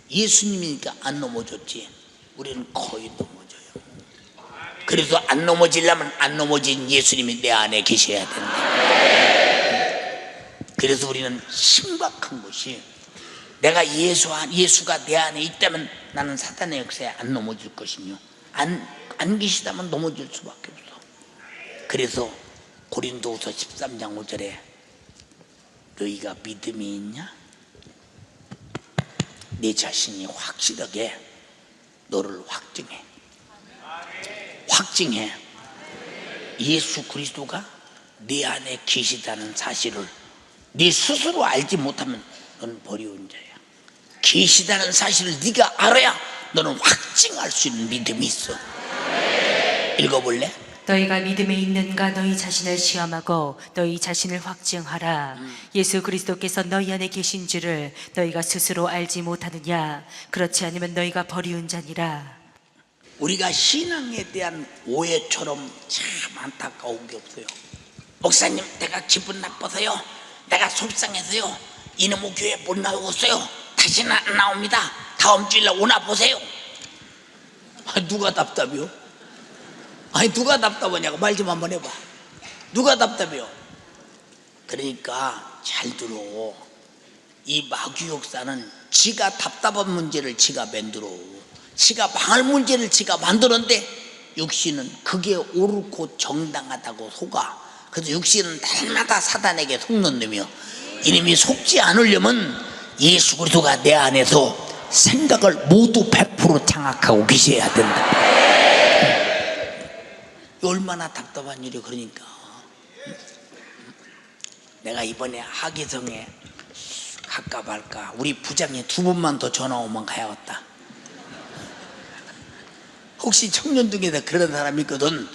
A: 예수님이니까 안 넘어졌지 우리는 거의 넘어져요. 그래서 안 넘어지려면 안 넘어진 예수님이 내 안에 계셔야 된다. 그래서 우리는 심각한 것이, 내가 예수가 내 안에 있다면 나는 사단의 역사에 안 넘어질 것이며, 안 계시다면 넘어질 수밖에 없어. 그래서 고린도후서 13장 5절에 너희가 믿음이 있냐? 내 자신이 확실하게 너를 확증해. 예수 그리스도가 네 안에 계시다는 사실을 네 스스로 알지 못하면 너는 버리운 자야. 계시다는 사실을 네가 알아야 너는 확증할 수 있는 믿음이 있어. 읽어볼래?
B: 너희가 믿음에 있는가 너희 자신을 시험하고 너희 자신을 확증하라. 예수 그리스도께서 너희 안에 계신 줄을 너희가 스스로 알지 못하느냐? 그렇지 않으면 너희가 버리운 자니라.
A: 우리가 신앙에 대한 오해처럼 참 안타까운 게 없어요. 목사님, 내가 기분 나빠서요, 내가 속상해서요, 이놈의 교회 못 나오겠어요. 다시는 안 나옵니다. 다음 주일날 오나 보세요. 누가 답답해요? 아니 누가 답답하냐고 말 좀 한번 해봐. 누가 답답해요? 그러니까 잘 들어. 이 마귀 역사는 지가 답답한 문제를 지가 만들어. 지가 망할 문제를 지가 만들었는데 육신은 그게 옳고 정당하다고 속아. 그래서 육신은 날마다 사단에게 속는 놈이요. 이놈이 속지 않으려면 예수 그리스도가 내 안에서 생각을 모두 100% 장악하고 계셔야 된다. 얼마나 답답한 일이. 그러니까 내가 이번에 하기성에 갈까 말까, 우리 부장이 2번만 더 전화 오면 가야겠다. 혹시 청년 중에서 그런 사람 있거든.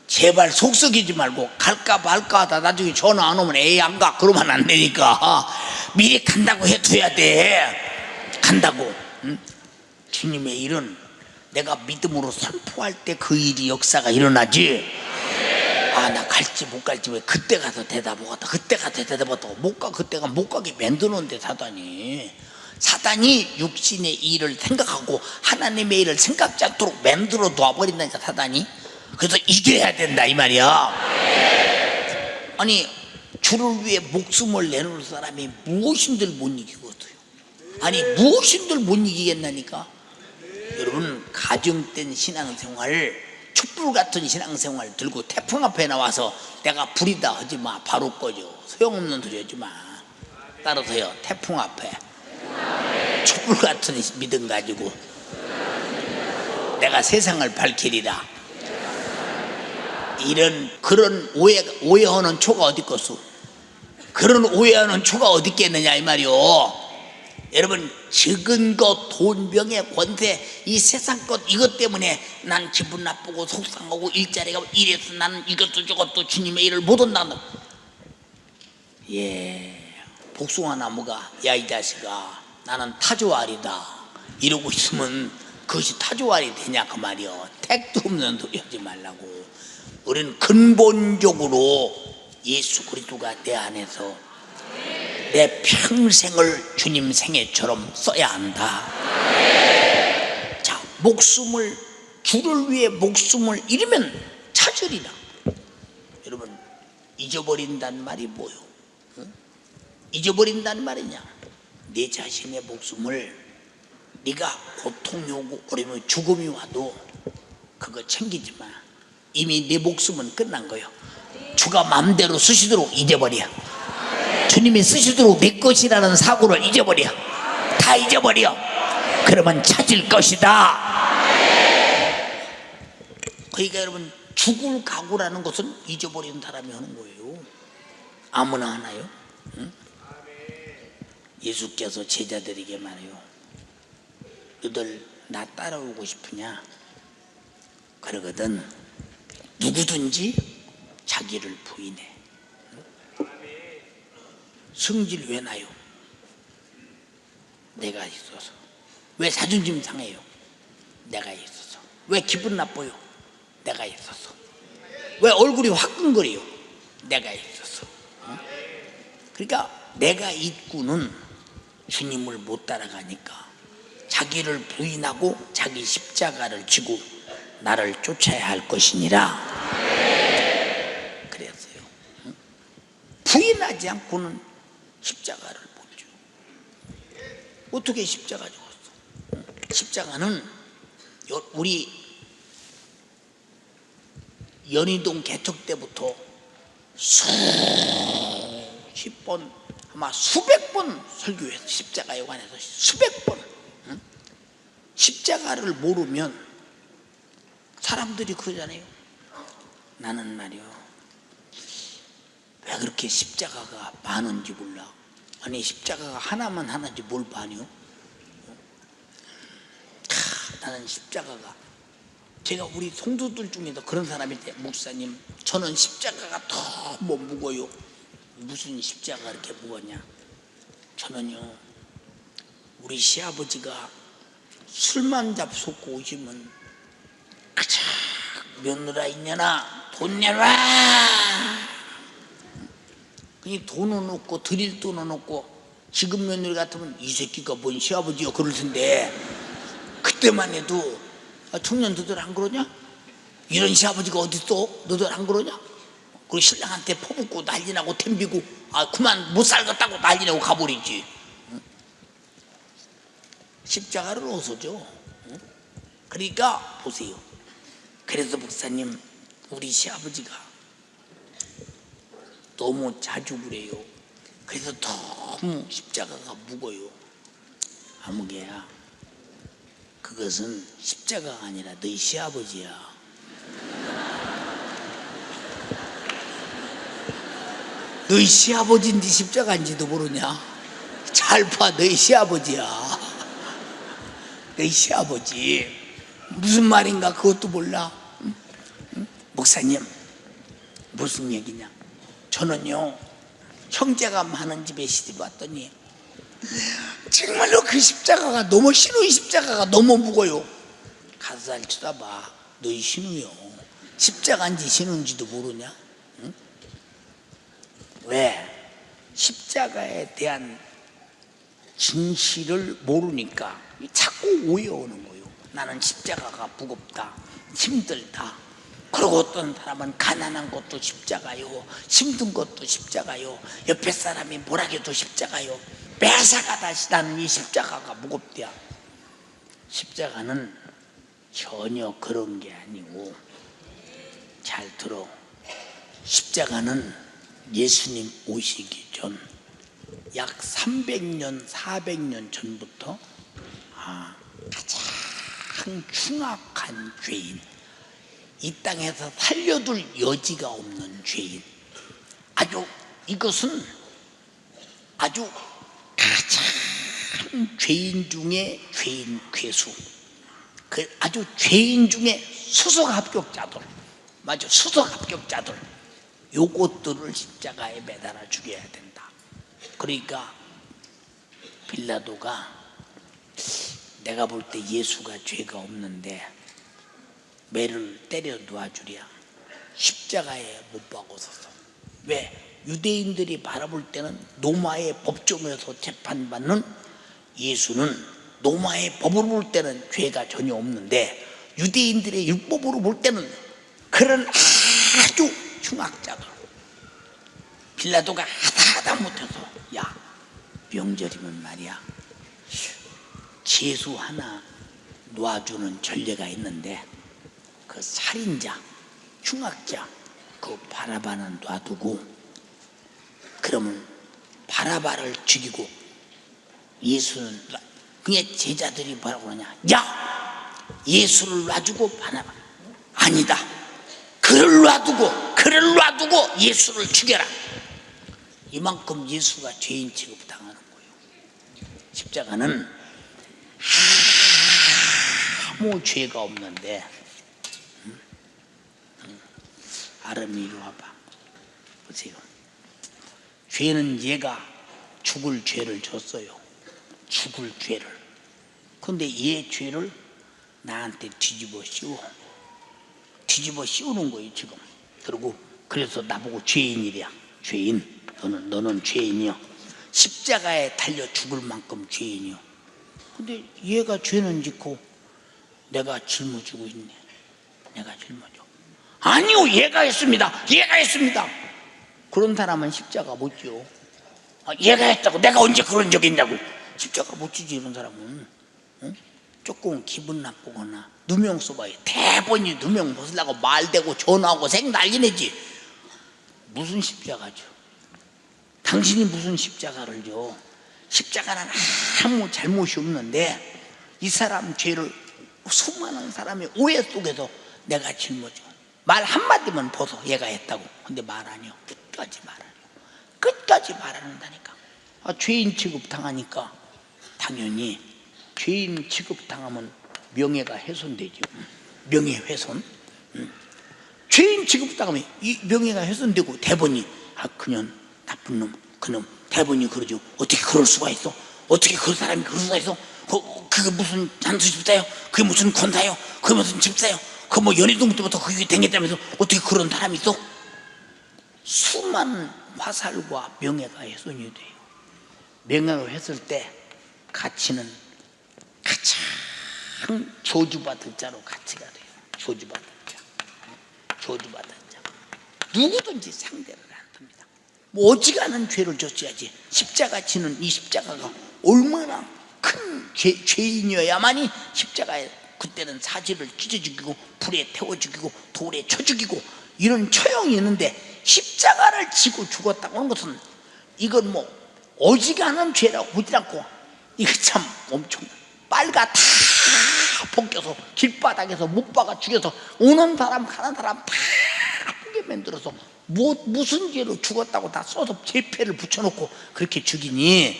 A: 제발 속 썩이지 말고 갈까 말까 하다 나중에 전화 안 오면 에이 안 가 그러면 안 되니까 미리 간다고 해둬야 돼. 간다고. 응? 주님의 일은 내가 믿음으로 선포할 때 그 일이 역사가 일어나지. 아, 나 갈지 못 갈지 왜 그때 가서 대답하겠다, 그때 가서 대답하겠다, 못 가, 그때가 못 가게 만드는데 사단이 육신의 일을 생각하고 하나님의 일을 생각지 않도록 만들어 놔버린다니까 사단이. 그래서 이겨야 된다 이 말이야. 아니 주를 위해 목숨을 내놓을 사람이 무엇인들 못 이기겠어요? 아니 무엇인들 못 이기겠나니까. 여러분 가정된 신앙생활, 촛불 같은 신앙생활 들고 태풍 앞에 나와서 내가 불이다 하지 마. 바로 꺼져. 소용없는 소리 하지 마. 따라서요. 태풍 앞에 촛불 같은 믿음 가지고 내가 세상을 밝히리라. 그런 오해하는 초가 어디 있겠어? 그런 오해하는 초가 어디 있겠느냐 이 말이요. 여러분 적은 것, 돈, 명예, 권세, 이 세상 것 이것 때문에 난 기분 나쁘고 속상하고 일자리가 이래서 나는 이것도 저것도 주님의 일을 못 한다는. 예, 복숭아 나무가 야 이 자식아 나는 타조알이다 이러고 있으면 그것이 타조알이 되냐 그 말이요. 택도 없는 소리 하지 말라고. 우리는 근본적으로 예수 그리스도가 내 안에서 내 평생을 주님 생애처럼 써야 한다. 자, 목숨을 주를 위해 목숨을 잃으면 차절이다. 여러분, 잊어버린다는 말이 뭐요? 응? 잊어버린다는 말이냐? 내 자신의 목숨을 네가 고통이 오고 어려면 죽음이 와도 그거 챙기지 마. 이미 내 목숨은 끝난 거예요. 주가 마음대로 쓰시도록 잊어버려. 주님이 쓰시도록 내 것이라는 사고를 잊어버려. 다 잊어버려. 그러면 찾을 것이다. 그러니까 여러분, 죽을 각오라는 것은 잊어버리는 사람이 하는 거예요. 아무나 하나요? 응? 예수께서 제자들에게 말해요. 너들 나 따라오고 싶으냐? 그러거든 누구든지 자기를 부인해. 성질 왜 나요? 내가 있어서. 왜 자존심 상해요? 내가 있어서. 왜 기분 나빠요? 내가 있어서. 왜 얼굴이 화끈거려요? 내가 있어서. 그러니까 내가 있고는 주님을 못 따라가니까 자기를 부인하고 자기 십자가를 지고 나를 쫓아야 할 것이니라 그랬어요. 부인하지 않고는 십자가를 못 줘. 어떻게 십자가 죽었어? 십자가는 우리 연희동 개척 때부터 수십 번 아마 수백 번 설교했어. 십자가에 관해서 수백 번. 십자가를 모르면 사람들이 그러잖아요. 나는 말이요, 왜 그렇게 십자가가 많은지 몰라. 아니 십자가가 하나만 하나인지 뭘 봐요? 나는 십자가가, 제가 우리 성도들 중에도 그런 사람이 있대. 목사님, 저는 십자가가 너무 무거워요. 무슨 십자가 이렇게 무겁냐? 저는요, 우리 시아버지가 술만 잡수고 오시면 가자 며느라 있냐나 돈 내놔. 그니 돈은 없고 드릴 돈은 없고, 지금 며느리 같으면 이 새끼가 뭔 시아버지요 그럴 텐데, 그때만 해도 청년 너들 안 그러냐? 이런 시아버지가 어딨어? 너들 안 그러냐? 그리고 신랑한테 퍼붓고 난리나고 템비고 그만 못 살겠다고 난리나고 가버리지. 십자가를 어디서 줘? 그러니까 보세요. 그래서 목사님, 우리 시아버지가 너무 자주 그래요. 그래서 너무 십자가가 무거워요. 아무개야, 그것은 십자가가 아니라 너희 시아버지야. 너희 시아버지인지 십자가인지도 모르냐? 잘 봐, 너희 시아버지야. 너희 시아버지. 무슨 말인가 그것도 몰라. 응? 목사님, 무슨 얘기냐? 저는요, 형제가 많은 집에 시집 왔더니 정말로 그 십자가가 너무, 신우의 십자가가 너무 무거워요. 가서 잘 쳐다봐. 너희 신우요, 십자가인지 신우인지도 모르냐? 응? 왜? 십자가에 대한 진실을 모르니까 자꾸 오해오는 거예요. 나는 십자가가 무겁다, 힘들다. 그리고 어떤 사람은 가난한 것도 십자가요, 힘든 것도 십자가요, 옆에 사람이 뭐라 해도 십자가요, 매사가 나는 이 십자가가 무겁대야. 십자가는 전혀 그런 게 아니고, 잘 들어. 십자가는 예수님 오시기 전 약 300년 400년 전부터 가장 흉악한 죄인, 이 땅에서 살려둘 여지가 없는 죄인, 이것은 아주 가장 죄인 중에 죄인 괴수, 아주 죄인 중에 수석 합격자들, 맞아, 수석 합격자들, 요것들을 십자가에 매달아 죽여야 된다. 그러니까 빌라도가 내가 볼 때 예수가 죄가 없는데 매를 때려 놔주랴. 십자가에 못 박아서서. 왜? 유대인들이 바라볼 때는 로마의 법정에서 재판받는 예수는 로마의 법으로 볼 때는 죄가 전혀 없는데 유대인들의 율법으로 볼 때는 그런 아주 흉악자가 빌라도가 하다 못해서 야, 명절이면 말이야 죄수 하나 놔주는 전례가 있는데 그 살인자, 흉악자 그 바라바는 놔두고 그러면 바라바를 죽이고 예수는 그냥 제자들이 뭐라고 그러냐, 야 예수를 놔주고 바라바 아니다, 그를 놔두고 예수를 죽여라. 이만큼 예수가 죄인 취급당하는 거예요. 십자가는 아무 죄가 없는데 아름이 이리 와봐 보세요. 죄는 얘가 죽을 죄를 졌어요. 죽을 죄를. 근데 얘 죄를 나한테 뒤집어 씌우는 거예요 지금. 그리고 그래서 나보고 죄인이랴. 죄인, 너는 죄인이여. 십자가에 달려 죽을 만큼 죄인이여. 근데 얘가 죄는 짓고 내가 짊어지고 있네. 내가 짊어져. 아니요, 얘가 했습니다. 그런 사람은 십자가 못 지요. 얘가 했다고 내가 언제 그런 적이 있냐고. 십자가 못 지지. 이런 사람은 조금 기분 나쁘거나 누명 써봐요. 대번이 누명 벗으려고 말대고 전화하고 생 난리내지. 무슨 십자가죠? 당신이 무슨 십자가를 줘? 십자가는 아무 잘못이 없는데 이 사람 죄를 수많은 사람의 오해 속에서 내가 짊어져. 말 한마디만 벗어. 얘가 했다고. 근데 말 아니요. 끝까지 말하는다니까. 죄인 취급 당하니까 당연히 죄인 취급 당하면 명예가 훼손되죠. 명예훼손. 죄인 취급 당하면 이 명예가 훼손되고 대번이 그년 나쁜 놈, 그놈 대번이 그러죠. 어떻게 그럴 수가 있어? 어떻게 그런 사람이 그럴 수가 있어? 그게 무슨 장수 집사요? 그게 무슨 권사요? 그게 무슨 집사요? 그 뭐 연희동 때부터 그게 댕겼다면서 어떻게 그런 사람이 있어? 수많은 화살과 명예가 훼손이 돼요. 명예가 훼손 때 가치는 가장 저주받을 자로 가치가 돼요. 저주받을 자. 누구든지 상대를 안 둡니다. 뭐 어지간한 죄를 졌어야지. 십자가 지는 이 십자가가 얼마나 큰 죄인이어야만이 십자가에 그때는 사지를 찢어 죽이고 불에 태워 죽이고 돌에 쳐 죽이고 이런 처형이 있는데 십자가를 지고 죽었다고 하는 것은 이건 뭐 어지간한 죄라고 보지 않고 이거 참 엄청 빨가 다 벗겨서 길바닥에서 못 박아 죽여서 오는 사람 가는 사람 다 아프게 만들어서 무슨 죄로 죽었다고 다 써서 죄패를 붙여놓고 그렇게 죽이니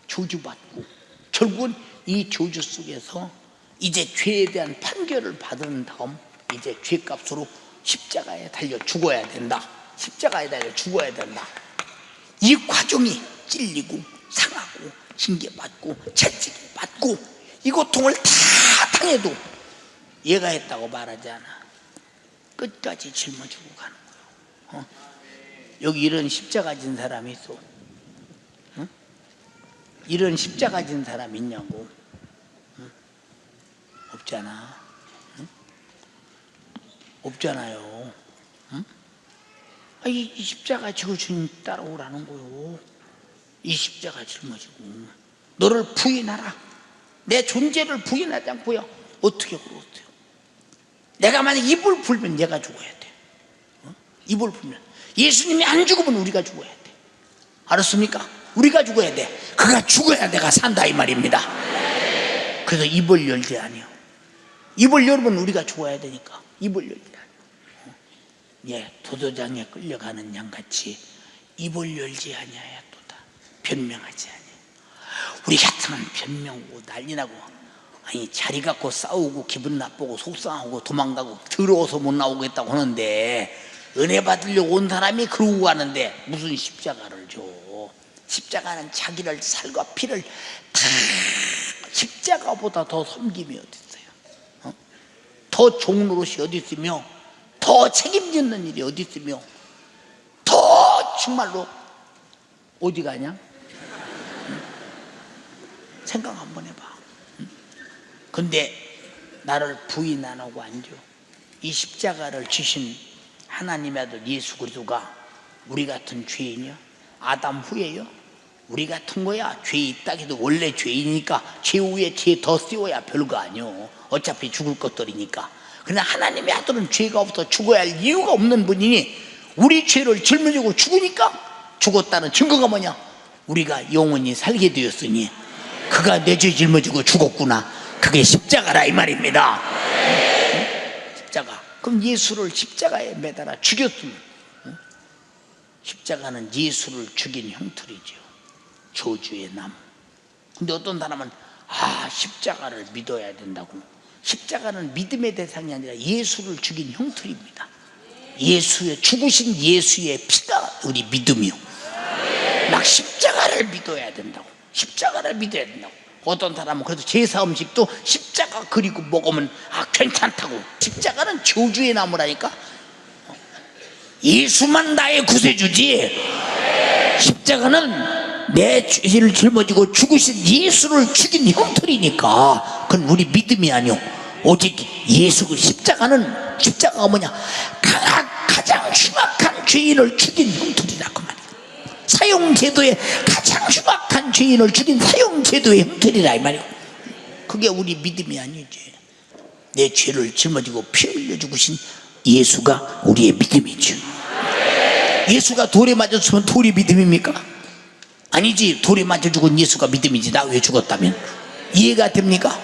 A: 저주받고 결국은 이 저주 속에서 이제 죄에 대한 판결을 받은 다음 이제 죄값으로 십자가에 달려 죽어야 된다. 이 과정이 찔리고 상하고 징계받고 채찍 받고 이 고통을 다 당해도 얘가 했다고 말하지 않아. 끝까지 짊어지고 가는 거예요. 여기 이런 십자가 진 사람이 있어? 이런 십자가 진 사람 있냐고. 없잖아. 없잖아요. 이 십자가 지고 주님 따라오라는 거요. 이 십자가 짊어지고 너를 부인하라. 내 존재를 부인하지 않고요. 어떻게 그러세요? 내가 만약 입을 풀면 얘가 죽어야 돼. 입을 풀면 예수님이 안 죽으면 우리가 죽어야 돼. 알았습니까? 우리가 죽어야 돼. 그가 죽어야 내가 산다 이 말입니다. 그래서 입을 열지 아니요. 입을 열면 우리가 죽어야 되니까 입을 열지 아니요. 예, 도도장에 끌려가는 양같이 입을 열지 아니하였도다. 변명하지 아니하여. 우리 같으면 변명하고 난리나고 아니 자리 갖고 싸우고 기분 나쁘고 속상하고 도망가고 더러워서 못 나오겠다고 하는데 은혜 받으려고 온 사람이 그러고 가는데 무슨 십자가를 줘. 십자가는 자기를 살과 피를 다 십자가보다 더 섬김이 어디 있어요? 더 종노릇이 어디 있으며 더 책임지는 일이 어디 있으며 더 정말로 어디 가냐? 생각 한번 해봐. 근데 나를 부인 안 하고 앉아. 이 십자가를 지신 하나님의 아들 예수 그리스도가 우리 같은 죄인이야? 아담 후에요? 우리 같은 거야. 죄 있다 해도 원래 죄이니까 죄 후에 죄 더 씌워야 별거 아니요. 어차피 죽을 것들이니까. 그러나 하나님의 아들은 죄가 없어 죽어야 할 이유가 없는 분이니 우리 죄를 짊어지고 죽으니까 죽었다는 증거가 뭐냐? 우리가 영원히 살게 되었으니 그가 내 죄 짊어지고 죽었구나. 그게 십자가라 이 말입니다. 십자가. 그럼 예수를 십자가에 매달아 죽였으면 십자가는 예수를 죽인 형틀이죠. 저주의 나무. 근데 어떤 사람은 십자가를 믿어야 된다고. 십자가는 믿음의 대상이 아니라 예수를 죽인 형틀입니다. 예수의 죽으신 예수의 피가 우리 믿음이요. 막 십자가를 믿어야 된다고. 십자가를 믿어야 된다고. 어떤 사람은 그래도 제사 음식도 십자가 그리고 먹으면 괜찮다고. 십자가는 저주의 나무라니까. 예수만 나의 구세주지. 십자가는 내 죄를 짊어지고 죽으신 예수를 죽인 형틀이니까 그건 우리 믿음이 아니오. 오직 예수 십자가가 뭐냐? 가장 흉악한 죄인을 죽인 형틀이라 그 말이야. 사형제도의 가장 흉악한 죄인을 죽인 사형제도의 형틀이라 이 말이야. 그게 우리 믿음이 아니지. 내 죄를 짊어지고 피 흘려 죽으신 예수가 우리의 믿음이죠. 예수가 돌에 맞았으면 돌이 믿음입니까? 아니지. 돌에 맞아 죽은 예수가 믿음이지. 나 왜 죽었다면? 이해가 됩니까?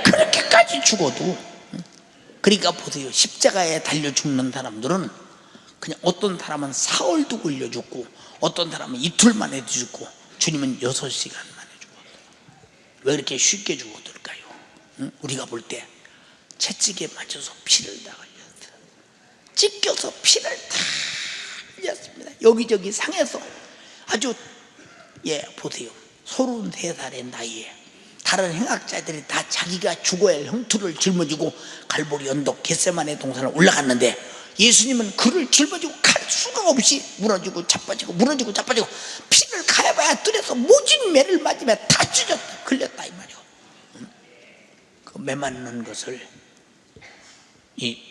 A: 그렇게까지 죽어도. 그러니까 보세요. 십자가에 달려 죽는 사람들은 그냥 어떤 사람은 사흘도 걸려 죽고 어떤 사람은 이틀 만에 죽고 주님은 6시간 만에 죽었어요. 왜 이렇게 쉽게 죽었을까요? 우리가 볼 때 채찍에 맞춰서 피를 다 흘렸어요. 찢겨서 피를 다 흘렸습니다. 여기저기 상해서 아주 보세요. 33살의 나이에 다른 행악자들이 다 자기가 죽어야 할 형투를 짊어지고 갈보리 언덕 겟세마네 동산을 올라갔는데 예수님은 그를 짊어지고 갈 수가 없이 무너지고 자빠지고 무너지고 자빠지고 피를 가해봐야 뜰에서 모진 매를 맞으면 다 찢었다 걸렸다 이 말이요. 그 매 맞는 것을 이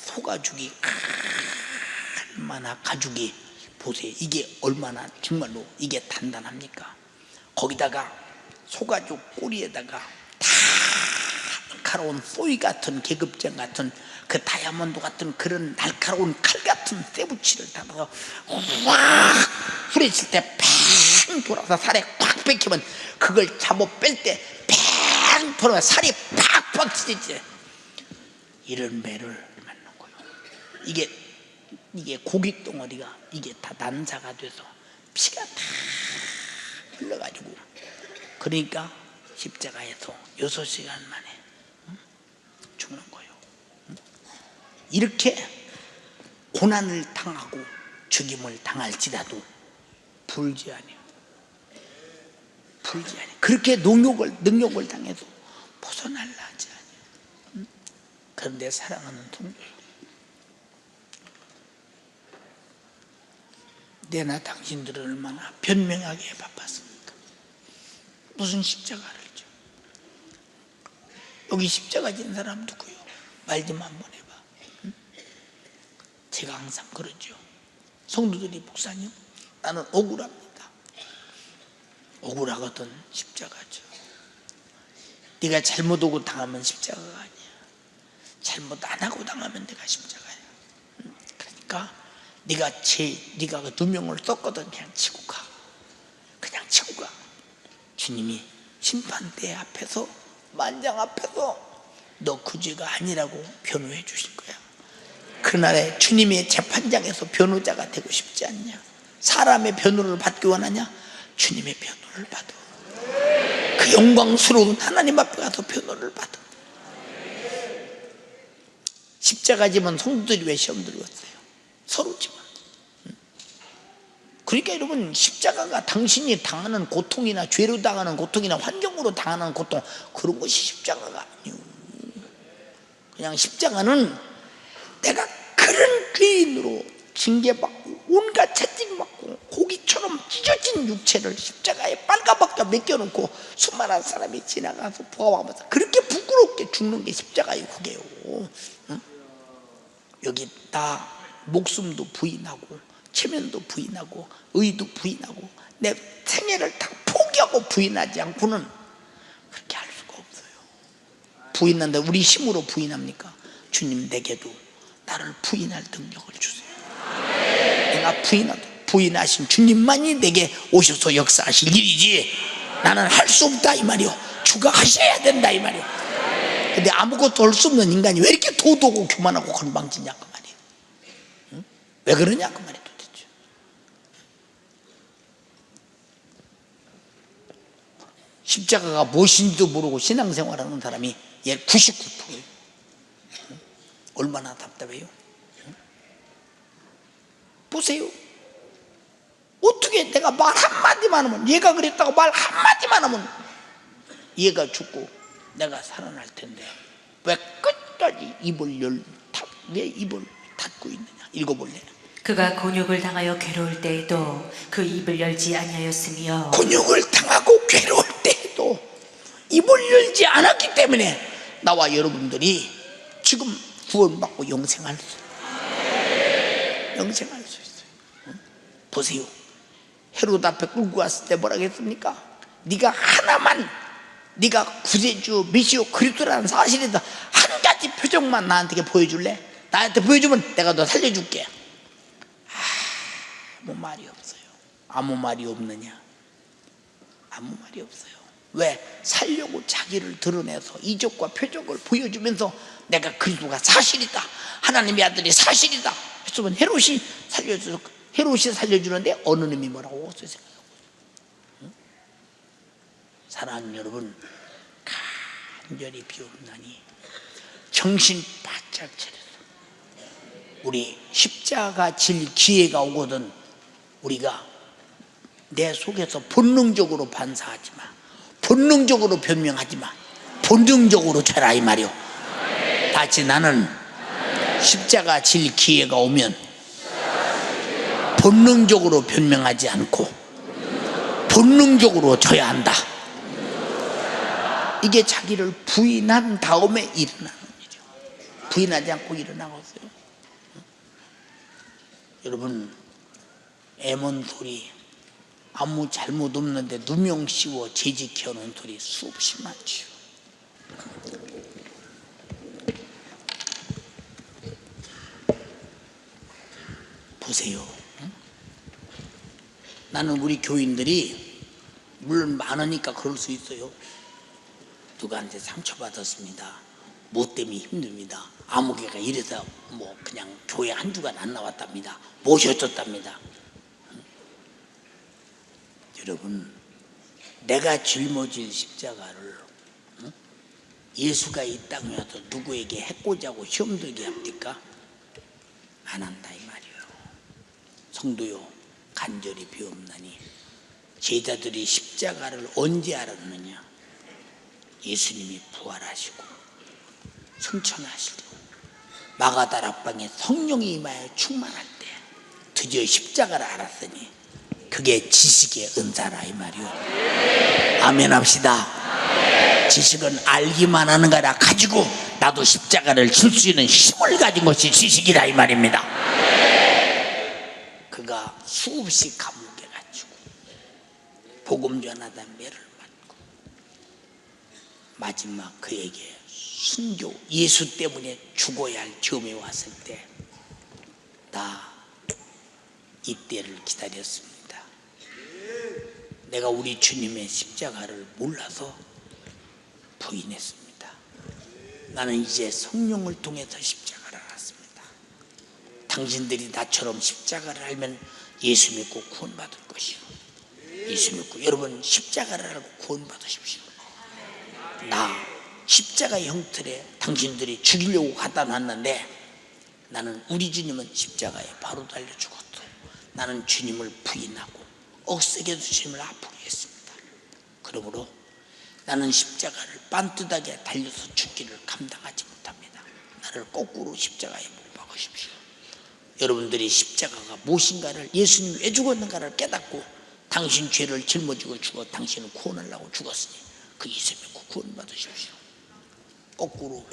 A: 소가죽이 얼마나 가죽이 보세요. 이게 얼마나 정말로 이게 단단합니까? 거기다가 소가죽 꼬리에다가 다 날카로운 소이 같은 계급장 같은 그 다이아몬드 같은 그런 날카로운 칼 같은 쇠붙이를 담아서 확 후려칠 때 팽 돌아서 살에 꽉 뺏기면 그걸 잡아 뺄 때 팽 돌아서 살이 팍팍 찢어지지. 이런 매를 맞는 거예요. 이게 고깃 덩어리가 이게 다 난사가 돼서 피가 다 흘러가지고 그러니까 십자가에서 6시간 만에 죽는 거예요. 이렇게 고난을 당하고 죽임을 당할지라도 불지아니요. 불지아니. 그렇게 능욕을 당해도 벗어날라 하지 아니요. 그런데 사랑하는 동료, 내나 당신들은 얼마나 변명하기에 바빴습니까? 무슨 십자가를 줘? 여기 십자가 진 사람 누구요? 말 좀 한번 해봐. 제가 항상 그러죠. 성도들이 목사님, 나는 억울합니다. 억울하거든. 십자가죠. 네가 잘못 오고 당하면 십자가가 아니야. 잘못 안 하고 당하면 내가 십자가야. 그러니까 네가 그 누명을 썼거든. 그냥 치고 가. 그냥 치고 가. 주님이 심판대 앞에서 만장 앞에서 너 그 죄가 아니라고 변호해 주실 거야. 그날에 주님의 재판장에서 변호자가 되고 싶지 않냐? 사람의 변호를 받기 원하냐? 주님의 변호를 받아. 그 영광스러운 하나님 앞에 가서 변호를 받아. 십자가 지면 성도들이 왜 시험 들었어요? 서로 지면. 그러니까 여러분, 십자가가 당신이 당하는 고통이나 죄로 당하는 고통이나 환경으로 당하는 고통, 그런 것이 십자가가 아니요. 그냥 십자가는 내가 그런 죄인으로 징계받고 온갖 채찍받고 고기처럼 찢어진 육체를 십자가에 빨가벗겨 맡겨놓고 수많은 사람이 지나가서 보아하면서 그렇게 부끄럽게 죽는 게 십자가의 후계요. 응? 여기 다 목숨도 부인하고 체면도 부인하고 의도 부인하고 내 생애를 다 포기하고 부인하지 않고는 그렇게 할 수가 없어요. 부인한다. 우리 힘으로 부인합니까? 주님, 내게도 나를 부인할 능력을 주세요. 내가 부인하신 주님만이 내게 오셔서 역사하실 일이지 나는 할 수 없다 이 말이요. 주가 하셔야 된다 이 말이요. 근데 아무것도 할 수 없는 인간이 왜 이렇게 도도하고 교만하고 건방지냐 그 말이에요. 응? 왜 그러냐 그 말이에요. 도대체 십자가가 무엇인지도 모르고 신앙생활하는 사람이 얘 99%예요. 얼마나 답답해요. 보세요. 어떻게 내가 말 한마디만 하면, 얘가 그랬다고 말 한마디만 하면 얘가 죽고 내가 살아날 텐데 왜 끝까지 왜 입을 닫고 있느냐. 읽어볼래.
B: 그가 곤욕을 당하여 괴로울 때에도 그 입을 열지 아니하였으며
A: 곤욕을 당하고 괴로울 때에도 입을 열지 않았기 때문에 나와 여러분들이 지금 구원받고 영생할 수 있어요. 보세요. 헤롯 앞에 끌고 왔을 때 뭐라고 했습니까? 네가 하나만, 네가 구세주 메시아 그리스도라는 사실에서 한 가지 표정만 나한테 보여줄래? 나한테 보여주면 내가 너 살려줄게. 아무 말이 없어요. 아무 말이 없느냐? 아무 말이 없어요. 왜? 살려고 자기를 드러내서 이적과 표적을 보여주면서 내가 그리스도가 사실이다, 하나님의 아들이 사실이다 했으면 헤롯이 살려주는데 어느 놈이 뭐라고 생각하고. 응? 사랑하는 여러분, 간절히 비옵나니 정신 바짝 차려서 우리 십자가 질 기회가 오거든 우리가 내 속에서 본능적으로 반사하지 마, 본능적으로 변명하지 마, 본능적으로 쳐라 이 말이오. 다시 나는 십자가 질 기회가 오면 본능적으로 변명하지 않고 본능적으로 져야 한다. 이게 자기를 부인한 다음에 일어나는 일이죠. 부인하지 않고 일어나겠어요. 여러분, 애먼 소리, 아무 잘못 없는데 누명 씌워 재직해오는 소리 수없이 많지요. 보세요. 나는 우리 교인들이 물론 많으니까 그럴 수 있어요. 누구한테 상처받았습니다. 뭐 때문에 힘듭니다. 아무개가 이래서 뭐 그냥 교회 한 주간 안 나왔답니다. 모셔졌답니다. 여러분, 내가 짊어질 십자가를 예수가 이 땅에 와서 누구에게 해코지하고 시험 들게 합니까? 안 한다 이 말이에요. 성도요, 간절히 비옵나니 제자들이 십자가를 언제 알았느냐? 예수님이 부활하시고 승천하시고 마가다락방에 성령이 임하여 충만할 때 드디어 십자가를 알았으니 그게 지식의 은사라 이 말이요. 아멘 합시다. 지식은 알기만 하는 거라 가지고 나도 십자가를 질 수 있는 힘을 가진 것이 지식이라 이 말입니다. 그가 수없이 감옥에 갇히고 복음 전하다 매를 맞고 마지막 그에게 순교, 예수 때문에 죽어야 할 점이 왔을 때 나 이때를 기다렸습니다. 내가 우리 주님의 십자가를 몰라서 부인했습니다. 나는 이제 성령을 통해서 십자가를 알았습니다. 당신들이 나처럼 십자가를 알면 예수 믿고 구원받을 것이요. 예수 믿고 여러분 십자가를 알고 구원받으십시오. 나 십자가 형틀에 당신들이 죽이려고 갖다 놨는데 나는 우리 주님은 십자가에 바로 달려 죽었어. 나는 주님을 부인하고 억세게도 주님을 앞으로 했습니다. 그러므로 나는 십자가를 반듯하게 달려서 죽기를 감당하지 못합니다. 나를 거꾸로 십자가에 못 박으십시오. 여러분들이 십자가가 무엇인가를, 예수님이 왜 죽었는가를 깨닫고 당신 죄를 짊어지고 죽어 당신을 구원하려고 죽었으니 그 예수 믿고 구원받으십시오. 거꾸로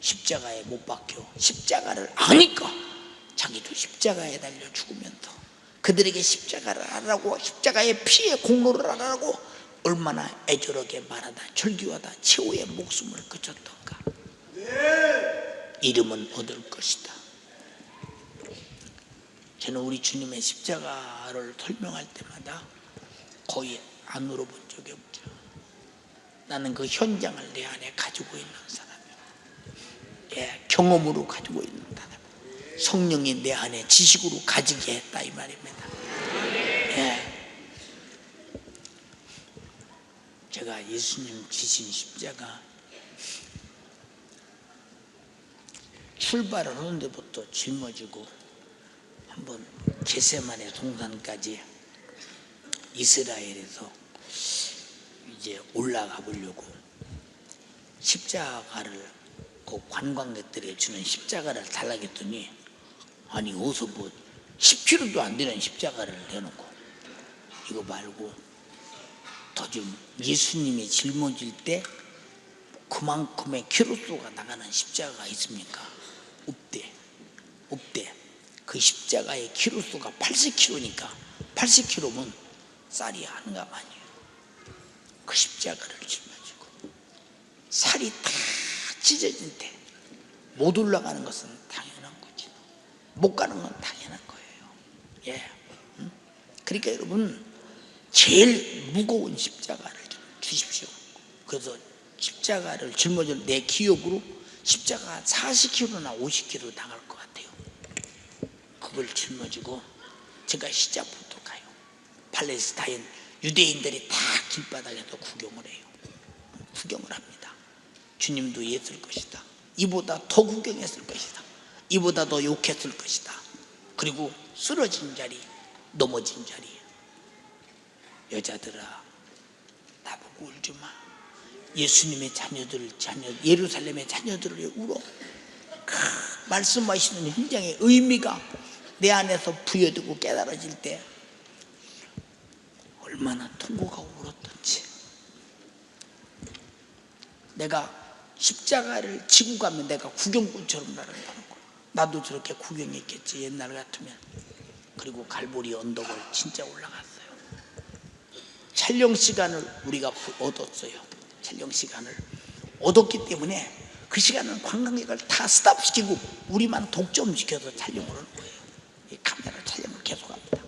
A: 십자가에 못 박혀 십자가를 아니까 자기도 십자가에 달려 죽으면서 그들에게 십자가를 알아라고, 십자가의 피의 공로를 알아라고 얼마나 애절하게 말하다 절규하다 최후의 목숨을 그쳤던가. 이름은 얻을 것이다. 저는 우리 주님의 십자가를 설명할 때마다 거의 안 울어본 적이 없죠. 나는 그 현장을 내 안에 가지고 있는 사람이에요. 경험으로 가지고 있는 사람. 성령이 내 안에 지식으로 가지게 했다 이 말입니다. 제가 예수님 지신 십자가 출발을 하는 데부터 짊어지고 한번 겟세마네 동산까지 이스라엘에서 이제 올라가 보려고 십자가를 그 관광객들이 주는 십자가를 달라고 했더니 아니 어디서 뭐 10kg도 안 되는 십자가를 내놓고 이거 말고 더 좀 예수님이 짊어질 때 그만큼의 키로수가 나가는 십자가가 있습니까? 없대. 그 십자가의 키로수가 80kg니까 80kg면 쌀이 하는가 아니에요. 그 십자가를 짊어지고 살이 다 찢어진 데 못 올라가는 것은 당연한 거지, 못 가는 건 당연한 거예요. 그러니까 여러분 제일 무거운 십자가를 좀 주십시오. 그래서 십자가를 짊어질 내 기억으로 십자가 40kg나 50kg 나갈 것 같아요. 그걸 짊어지고 제가 시작부터 가요. 팔레스타인 유대인들이 다 길바닥에서 구경을 해요. 구경을 합니다. 주님도 했을 것이다. 이보다 더 구경했을 것이다. 이보다 더 욕했을 것이다. 그리고 쓰러진 자리, 넘어진 자리. 여자들아 나보고 울지 마. 예수님의 자녀들, 예루살렘의 자녀들을 울어. 말씀하시는 현장의 의미가 내 안에서 부여되고 깨달아질 때 얼마나 통고가 울었던지. 내가 십자가를 지고 가면 내가 구경꾼처럼 나른다는 거야. 나도 저렇게 구경했겠지 옛날 같으면. 그리고 갈보리 언덕을 진짜 올라갔어요. 촬영 시간을 우리가 얻었어요. 촬영 시간을 얻었기 때문에 그 시간은 관광객을 다 스탑시키고 우리만 독점시켜서 촬영을 하는 거예요. 이 카메라 촬영을 계속합니다.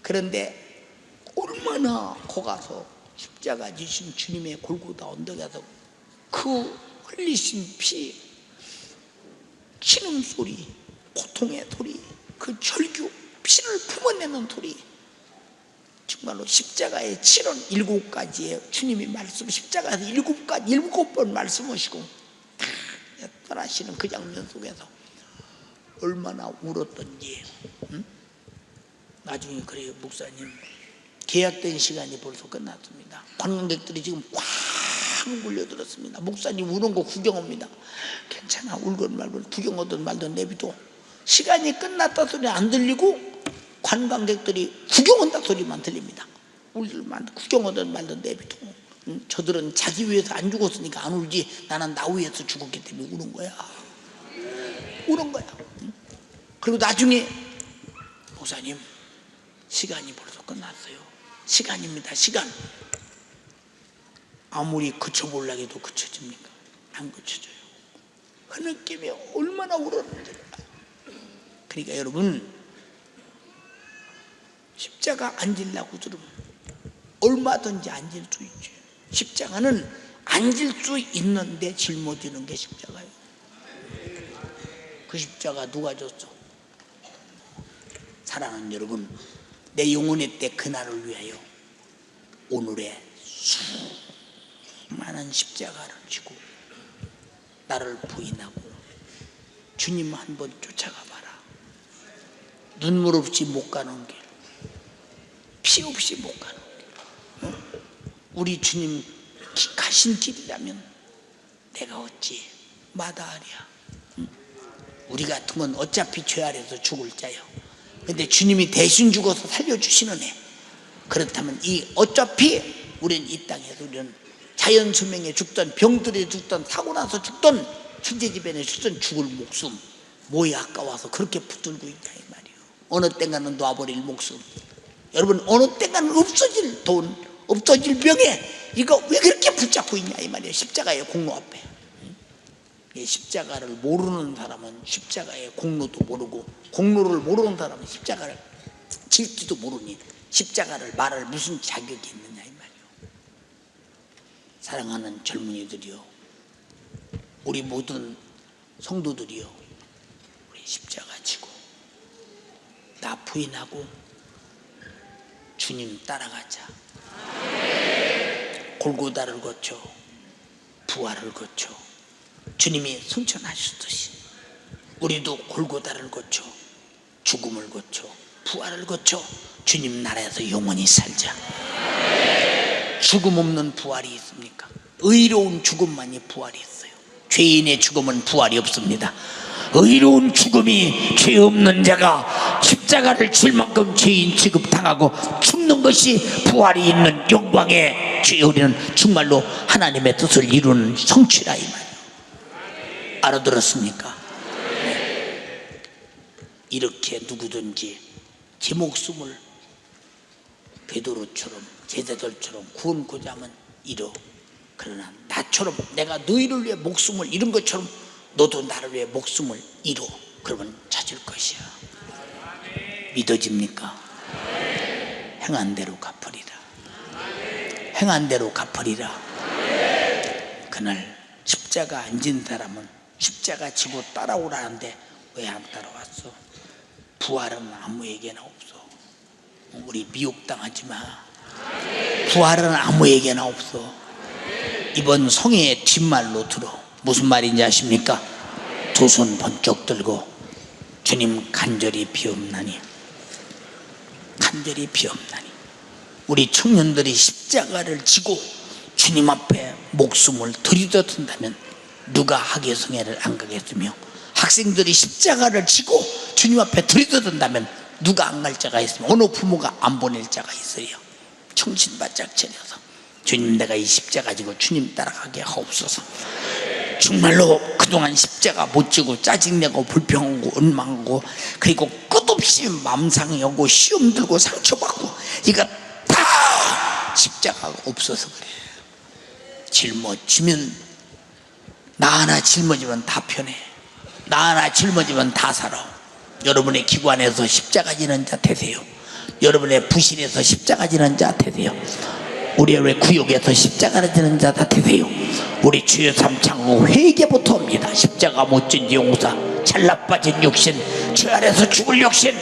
A: 그런데 얼마나 거가서 십자가 지신 주님의 골고다 언덕에서 그 흘리신 피, 신음소리, 고통의 소리, 그 절규, 피를 품어내는 소리, 정말로 십자가의 7원 7가지의 주님이 말씀, 십자가에서 7번 말씀하시고 떠나시는 그 장면 속에서 얼마나 울었던지. 나중에 그래요. 목사님 계약된 시간이 벌써 끝났습니다. 관광객들이 지금 꽉 몰려들었습니다. 목사님 우는 거 구경합니다. 괜찮아, 울건 말건 구경하든 말든 내비도. 시간이 끝났다 소리 안 들리고 관광객들이 구경한다 소리만 들립니다. 울들만 구경하든 말든 내비도. 저들은 자기 위해서 안 죽었으니까 안 울지, 나는 나 위해서 죽었기 때문에 우는 거야. 우는 거야. 그리고 나중에 목사님 시간이 벌써 끝났어요. 시간입니다. 시간. 아무리 그쳐보려고 해도 그쳐집니까? 안 그쳐져요. 흐느끼며 얼마나 울었는지. 그러니까 여러분 십자가 앉으려고 들으면 얼마든지 앉을 수 있죠. 십자가는 앉을 수 있는데 짊어지는 게 십자가예요. 그 십자가 누가 줬어? 사랑하는 여러분, 내 영혼의 때 그날을 위하여 오늘의 수많은 십자가를 지고 나를 부인하고 주님 한번 쫓아가 봐라. 눈물 없이 못 가는 길, 피 없이 못 가는 길, 우리 주님 가신 길이라면 내가 어찌 마다하랴. 우리 같으면 어차피 죄 아래서 죽을 자요. 근데 주님이 대신 죽어서 살려주시는 애. 그렇다면 이 어차피 우리는 이 땅에서 우리는 자연 수명에 죽던, 병들에 죽던, 사고 나서 죽던, 천재지변에 죽던 죽을 목숨 뭐에 아까워서 그렇게 붙들고 있냐 이 말이에요. 어느 땐가는 놔버릴 목숨, 여러분 어느 땐가는 없어질 돈, 없어질 병에 이거 왜 그렇게 붙잡고 있냐 이 말이에요. 십자가의 공로 앞에. 이 십자가를 모르는 사람은 십자가의 공로도 모르고, 공로를 모르는 사람은 십자가를 질지도 모르니 십자가를 말할 무슨 자격이 있느냐 이 말이에요. 사랑하는 젊은이들이요, 우리 모든 성도들이요, 우리 십자가 지고 나 부인하고 주님 따라가자. 골고다를 거쳐 부활을 거쳐 주님이 승천하셨듯이 우리도 골고다를 거쳐 죽음을 거쳐 부활을 거쳐 주님 나라에서 영원히 살자. 죽음 없는 부활이 있습니까? 의로운 죽음만이 부활이 있어요. 죄인의 죽음은 부활이 없습니다. 의로운 죽음이 죄 없는 자가 십자가를 질 만큼 죄인 취급당하고 죽는 것이 부활이 있는 영광의 죄. 우리는 정말로 하나님의 뜻을 이루는 성취라 이 말이에요. 알아들었습니까? 이렇게 누구든지 제 목숨을 베드로처럼 제자들처럼 구원고자 하면 이뤄. 그러나 나처럼 내가 너희를 위해 목숨을 잃은 것처럼 너도 나를 위해 목숨을 잃어. 그러면 찾을 것이야. 믿어집니까? 행한 대로 갚으리라. 행한 대로 갚으리라. 그날 십자가 안 진 사람은 십자가 지고 따라오라는데 왜 안 따라왔어? 부활은 아무에게나 없어. 우리 미혹당하지 마. 부활은 아무에게나 없어. 이번 성의 뒷말로 들어. 무슨 말인지 아십니까? 두 손 번쩍 들고 주님 간절히 비옵나니, 간절히 비옵나니. 우리 청년들이 십자가를 지고 주님 앞에 목숨을 들이댔다면 누가 학예성회를 안 가겠으며, 학생들이 십자가를 지고 주님 앞에 들이댔다면 누가 안 갈 자가 있으며 어느 부모가 안 보낼 자가 있어요. 정신 바짝 차려서 주님 내가 이 십자가 지고 주님 따라가게 하옵소서. 정말로 그동안 십자가 못 지고 짜증내고 불평하고 원망하고 그리고 끝없이 맘상하고 시험 들고 상처받고 이거 다 십자가가 없어서 그래. 짊어지면 나 하나 짊어지면 다 편해. 나 하나 짊어지면 다 살아. 여러분의 기관에서 십자가 지는 자 되세요. 여러분의 부실에서 십자가 지는 자 되세요. 우리의 구역에서 십자가를 지는 자 다 되세요. 우리 주여 삼창후 회개부터 옵니다. 십자가 못 진 용사, 잘나빠진 육신, 죄 아래서 죽을 육신,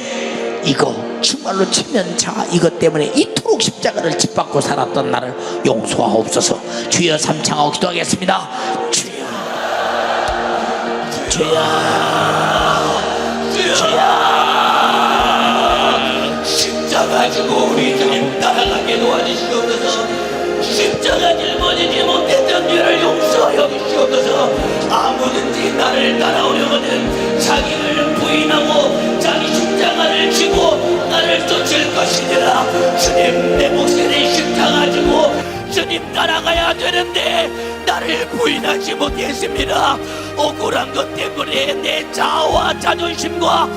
A: 이거 정말로 천년차 이것 때문에 이토록 십자가를 짓밟고 살았던 나를 용서하옵소서. 주여 삼창하고 기도하겠습니다. 주여, 주여, 주여. 십자가 지고 우리 주님 따라가게 도와주시옵소서. 십자가 짊어지지 못했던 죄를 용서하여 주시옵소서. 아무든지 나를 따라오려거든 자기를 부인하고 자기 십자가를 지고 나를 쫓을 것이니라. 주님 내 목숨을 십자가 지고 주님 따라가야 되는데 나를 부인하지 못했습니다. 억울한 것 때문에 내 자아와 자존심과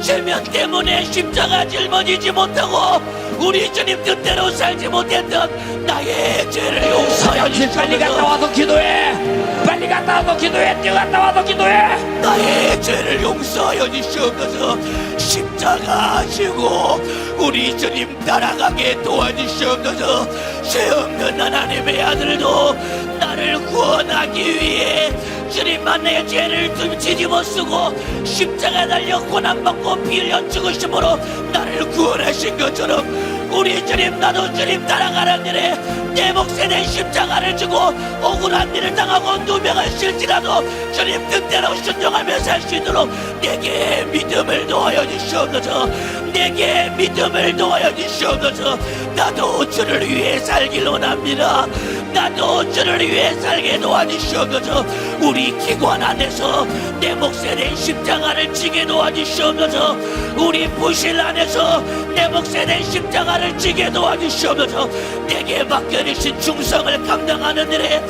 A: 체면 때문에 십자가 짊어지지 못하고 우리 주님 뜻대로 살지 못했던 나의 죄를 용서하여 주시옵소서. 빨리 갔다 와서 기도해. 빨리 갔다 와서 기도해. 뛰어갔다 와서 기도해. 나의 죄를 용서하여 주시옵소서. 십자가 지고 우리 주님 따라가게 도와주시옵소서. 죄 없는 하나님의 아들도 나를 구원하기 위해 주님만 내 죄를 뒤집어 쓰고 십자가 달려 고난받고 피 흘려 죽으심으로 나를 구원하신 것처럼 우리 주님 나도 주님 따라가는 일에 내 몫에 내 십자가를 지고 억울한 일을 당하고 누명을 실지라도 주님 뜻대로 순종하며 살 수 있도록 내게 믿음을 놓아여 주시옵소서. 내게 믿음을 놓아여 주시옵소서. 나도 주를 위해 살길 원합니다. 나도 주를 위해 살게 도와주시옵소서. 우리 기관 안에서 내 몫에 낸 십자가를 지게 도와주시옵소서. 우리 부실 안에서 내 몫에 낸 십자가를 지게 도와주시옵소서. 내게 맡겨주신 충성을 감당하는 일에,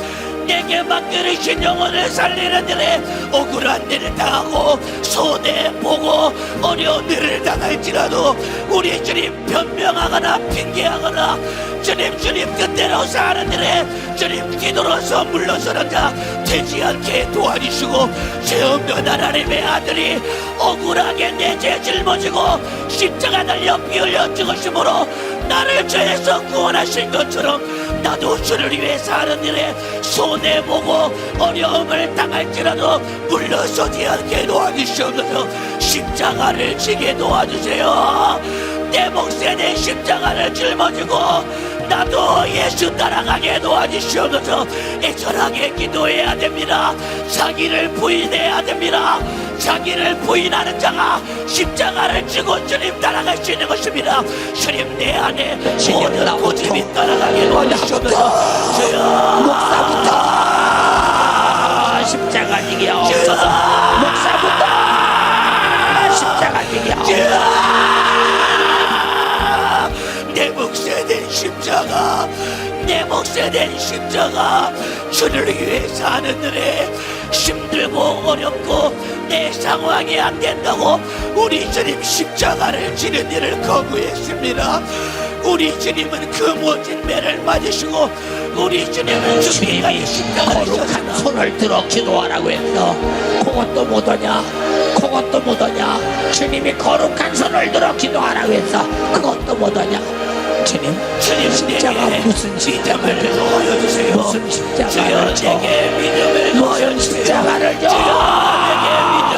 A: 내게 맡겨주신 영혼을 살리는 일에 억울한 일을 당하고 손해보고 어려운 일을 당할지라도 우리 주님 변명하거나 핑계하거나 주님 뜻대로 사는 일에 주님 기도로서 물러서는 자 되지 않게 도와주시고, 죄 없는 하나님의 아들이 억울하게 내 죄 짊어지고 십자가 달려 피 흘려 죽으심으로 나를 죄에서 구원하신 것처럼 나도 주를 위해 사는 일에 손해보고 어려움을 당할지라도 물러서지 않게 도와주시옵소서. 십자가를 지게 도와주세요. 내 몫에 내 십자가를 짊어지고 나도 예수 따라가게 도와주시옵소서. 애절하게 기도해야 됩니다. 자기를 부인해야 됩니다. 자기를 부인하는 자가 십자가를 지고 주님 따라갈 수 있는 것입니다. 주님 내 안에 모든 고집이 따라가게 도와주시옵소서. 주여, 목사부터 십자가 지게 하옵소서. 목사부터 십자가 지게 하옵소서. 내 몫에 된 십자가, 내 몫에 된 십자가, 주를 위해 사는 일에 힘들고 어렵고 내 상황이 안 된다고 우리 주님 십자가를 지는 일을 거부했습니다. 우리 주님은 그 모진 매를 맞으시고 우리 주님은 주님이 거룩한 손을 들어 기도하라고 했어. 그것도 못하냐? 그것도 못하냐? 주님이 거룩한 손을 들어 기도하라고 했어. 그것도 못하냐? 주님 십자가 무슨 십자가를 놓여주세요. 무슨 십자가를 줘. 무슨 십자가를 줘.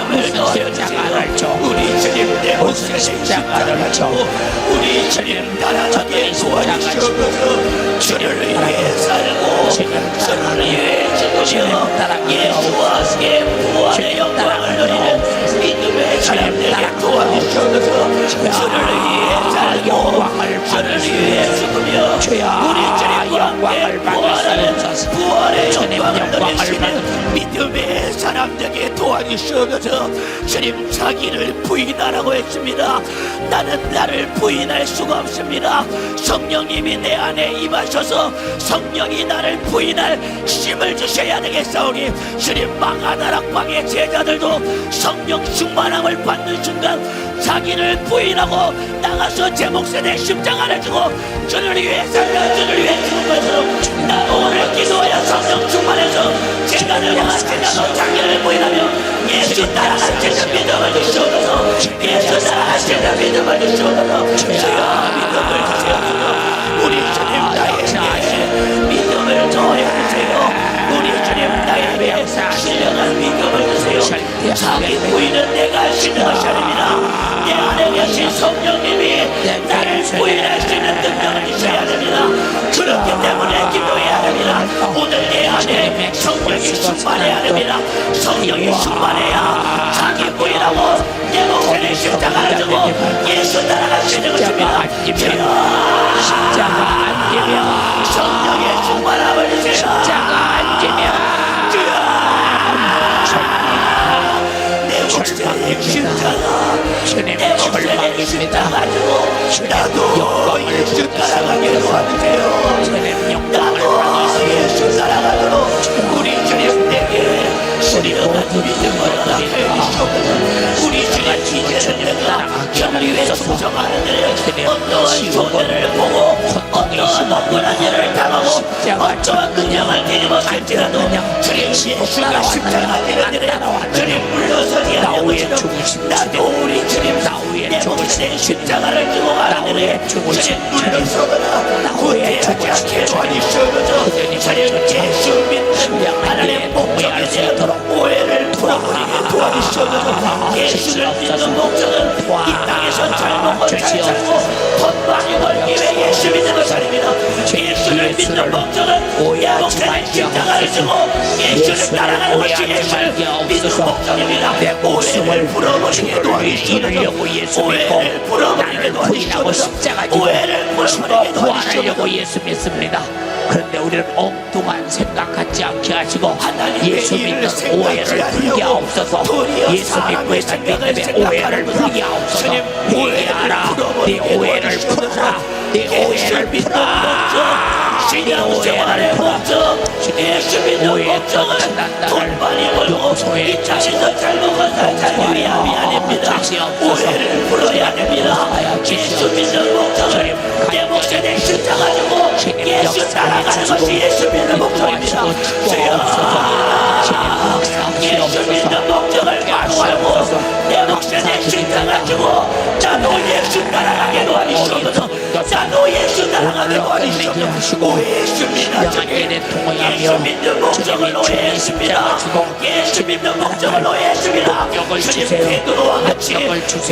A: 무슨 십자가를 줘. 우리 주님 내 무슨 십자가를 줘. 우리 주님 따라가게 도와주시옵소서. 주를 위해 살고 주를 위해 죽으며 예수와 함께 부활의 영광을 누리는 믿음의 사람들에게 도와주시옵소서. 주를 위해 살고 주를 위해 죽으며 우리 주님과 함께 부활의 영광을 누리시는 믿음의 사람들에게 도와주시옵소서. 주님 자기를 부인하라고 했습니다. 나는 나를 부인할 수가 없습니다. 성령님이 내 안에 임하셔서 성령이 나를 부인할 힘을 주셔야 되겠사오니 주님 마가다락방의 제자들도 성령 충만함을 받는 순간 자기를 부인하고 나가서 제 몫에 내 십자가를 지고 주를 위해 살며 주를 위해 죽은 것처럼 나 오늘 기도하여 성령 충만해서 제자를 향한 제자도 자기를 부인하며 예수 따라갈 제자 믿음을 주시옵소서. 예수 따라갈 제자 믿음을 주시옵소서. 주여 믿음을 주시옵소서. 우리 주님 나에게 믿음을 더해주세요. 우리 주님 나에게 신령한 믿음을 주세요. 자기 부인은 내가 할 수 있는 것이 아닙니다. 내 안에 계신 성령님이 나를 부인할 수 있는 능력을 주셔야 됩니다. 그렇기 때문에 기도해야 됩니다. 오늘 내 안에 성령이 충만해야 됩니다. 성령이 충만해야 자기 부인하고 내 몫에 십자가를 지고 예수 따라갈 수 있는 것입니다. 십자가 안 되면 성령의 충만함을 주세요. 십자가 안 되면 내 몫에 십자가 주님 절망입니다. 나도 예수 따라가게 도와주세요. 나도 예수 따라가도록 우리 주님 내게 신령한 믿음을 허락해 주시옵소서. 우리 주님 이제는 내가 주를 위해서 충성하는 일에 어떠한 손해를 보고 어떠한 억울한 일을 당하고 어떠한 근영을 뒤집어질지라도 주님 예수가 십자가 되는 일에 주님 물러서지 않는 것처럼 나도 우리 주님 내 몫에 십자가를 지고 가는 일에 주님 물러서거나 후회하지 않게 도와주시옵소서. 주님 예수 믿는 하나님의 목적에 대한 오해를 풀어버리게 도와주시옵소서. 예수를 믿는 목적은 이 땅에서 잘 먹고 잘 살고 돈 많이 벌기 위해 예수 믿는 것이 아닙니다. 예수를 믿는 목적은 내 목사님 십자가를 지고 예수를 따라가는 것이 예수를 믿는 목적입니다.
C: 내 목숨을
A: 풀어버리게
C: 이루려고 예수 믿고 나를 부인하고 십자가 지고 죽어 부활하려고 예수 믿습니다. 그런데 우리는 엉뚱한 생각 갖지 않게 하시고 예수 믿는 오해를 풀게 하옵소서. 예수 믿고 있는 믿음의 오해를 풀게 하옵소서. 회개하라. 네 오해를 풀어라. 네 오해를 풀어라. 네 오해를 풀어라.
A: 예수 믿는 목적은 돈 많이 벌고 이 자신도 잘 먹고 살자기 위함이 아닙니다. 오해를 풀어야 됩니다. 예수 믿는 목적은 내 목전에 십자가 지고 예수 따라가는 것이 예수 믿는 목적입니다. 예수 믿는 목적을 바꾸고 내 목전에 십자가 지고 나도 예수 따라가게 도와주시옵소서. 나도 예수 따라가게 도와주시옵소서. 예수 믿는 목적을 오해했습니다. 예수 믿는 목적을 오해했습니다. 주님 베드로와 같이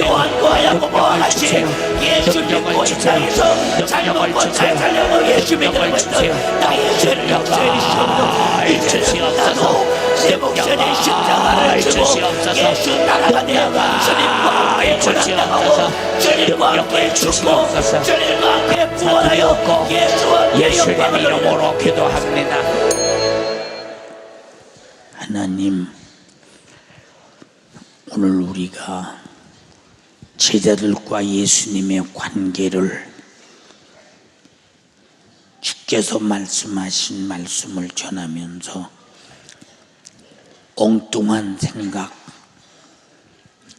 A: 요한과 야고보와 같이 예수 믿고 이 땅에서 잘 먹고 잘 살려고 예수 믿는 것은 나의 죄를 용서해 주시옵소서. 이제는 나도 내 목전에 십자가를 지고 예수 따라가며 주님과 함께 고난당하고 주님과 함께 죽고 주님과 함께 부활하여 예수와
C: 예수님의 이름으로 기도합니다.
A: 하나님, 오늘 우리가 제자들과 예수님의 관계를 주께서 말씀하신 말씀을 전하면서 엉뚱한 생각,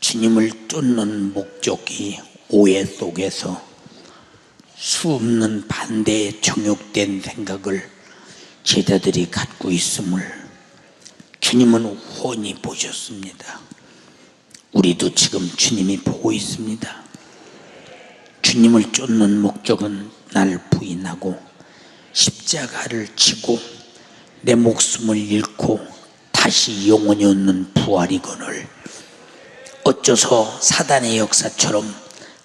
A: 주님을 쫓는 목적이 오해 속에서 수없는 반대에 정욕된 생각을 제자들이 갖고 있음을 주님은 훤히 보셨습니다. 우리도 지금 주님이 보고 있습니다. 주님을 쫓는 목적은 날 부인하고 십자가를 지고 내 목숨을 잃고 다시 영원히 얻는 부활이거늘 어째서 사단의 역사처럼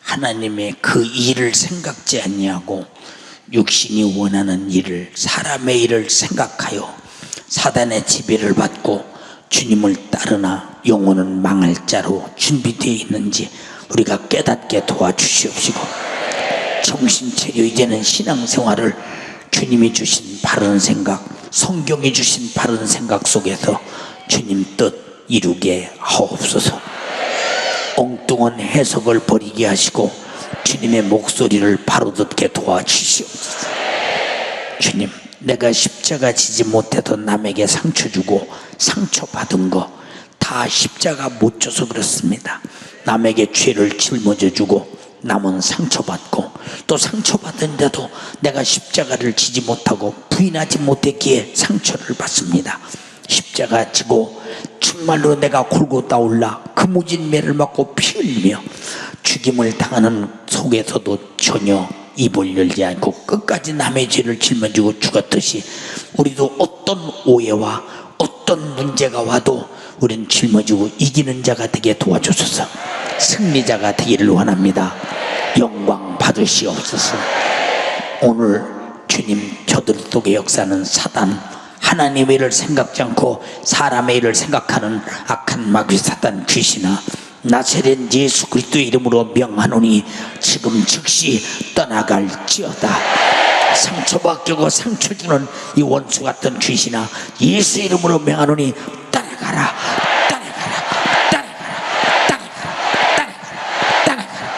A: 하나님의 그 일을 생각지 아니하고 육신이 원하는 일을, 사람의 일을 생각하여 사단의 지배를 받고 주님을 따르나 영혼은 망할 자로 준비되어 있는지 우리가 깨닫게 도와주시옵시고, 정신차려 이제는 신앙생활을 주님이 주신 바른 생각, 성경이 주신 바른 생각 속에서 주님 뜻 이루게 하옵소서. 엉뚱한 해석을 버리게 하시고 주님의 목소리를 바로 듣게 도와주시옵소서. 주님, 내가 십자가 지지 못해도 남에게 상처 주고 상처받은 거 다 십자가 못 져서 그렇습니다. 남에게 죄를 짊어져 주고 남은 상처받고 또 상처받은데도 내가 십자가를 지지 못하고 부인하지 못했기에 상처를 받습니다. 십자가 지고 정말로 내가 골고다 올라 그 무진 매를 맞고 피 흘리며 죽임을 당하는 속에서도 전혀 입을 열지 않고 끝까지 남의 죄를 짊어지고 죽었듯이 우리도 어떤 오해와 어떤 문제가 와도 우리는 짊어지고 이기는 자가 되게 도와주소서. 승리자가 되기를 원합니다. 영광 받으시옵소서. 오늘 주님, 저들 속에 역사는 사단, 하나님의 일을 생각지 않고 사람의 일을 생각하는 악한 마귀 사단 귀신아, 나사렛 예수 그리스도의 이름으로 명하노니 지금 즉시 떠나갈지어다. 상처받고 상처 주는 이 원수 같은 귀신아, 예수 이름으로 명하노니 떠나가라, 떠나가라, 떠나가라, 떠나가라,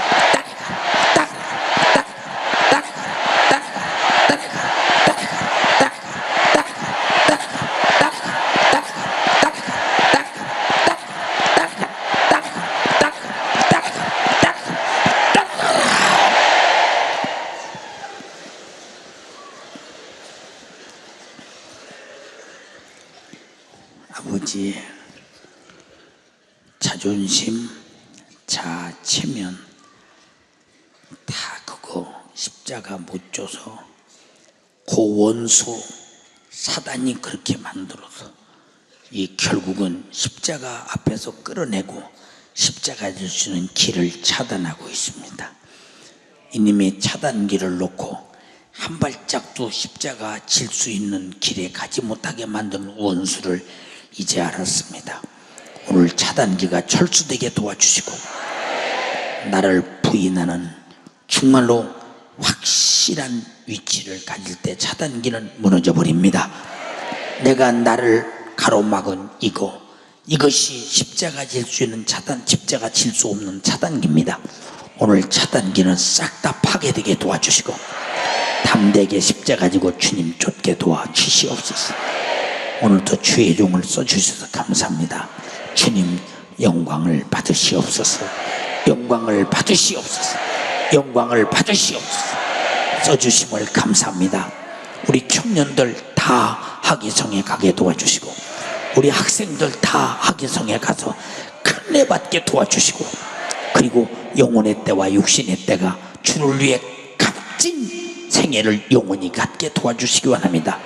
A: 아버지, 자존심, 자아, 체면 다 그거 십자가 못 줘서 그 원수 사단이 그렇게 만들어서 이 결국은 십자가 앞에서 끌어내고 십자가 질 수 있는 길을 차단하고 있습니다. 이님이 차단기를 놓고 한 발짝도 십자가 질 수 있는 길에 가지 못하게 만든 원수를 이제 알았습니다. 오늘 차단기가 철수되게 도와주시고 나를 부인하는 정말로 확실한 위치를 가질 때 차단기는 무너져 버립니다. 내가 나를 가로막은 이것이 십자가 질 수 있는 십자가 질 수 없는 차단기입니다. 오늘 차단기는 싹 다 파괴되게 도와주시고 담대하게 십자가 지고 주님 쫓게 도와주시옵소서. 오늘도 주의 종을 써주셔서 감사합니다. 주님 영광을 받으시옵소서. 영광을 받으시옵소서. 영광을 받으시옵소서. 써주심을 감사합니다. 우리 청년들 다 학위성에 가게 도와주시고 우리 학생들 다 학위성에 가서 큰애 받게 도와주시고 그리고 영혼의 때와 육신의 때가 주를 위해 값진 생애를 영원히 갖게 도와주시기 원합니다.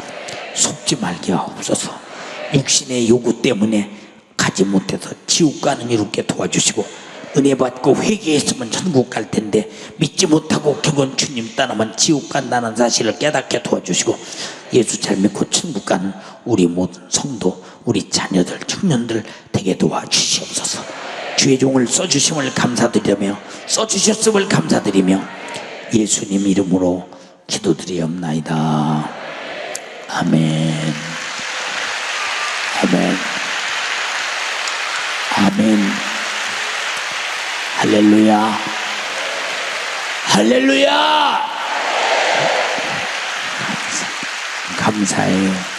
A: 속지 말게 하옵소서. 육신의 요구 때문에 가지 못해서 지옥 가는 이롭게 도와주시고 은혜 받고 회개했으면 천국 갈 텐데 믿지 못하고 결국은 주님 따르면 지옥 간다는 사실을 깨닫게 도와주시고 예수 잘 믿고 천국 가는 우리 모든 성도 우리 자녀들 청년들 되게 도와주시옵소서. 주의 종을 써주심을 감사드리며 써주셨음을 감사드리며 예수님 이름으로 기도드리옵나이다. 아멘. 아멘. 아멘. 할렐루야. 할렐루야. 감사해요.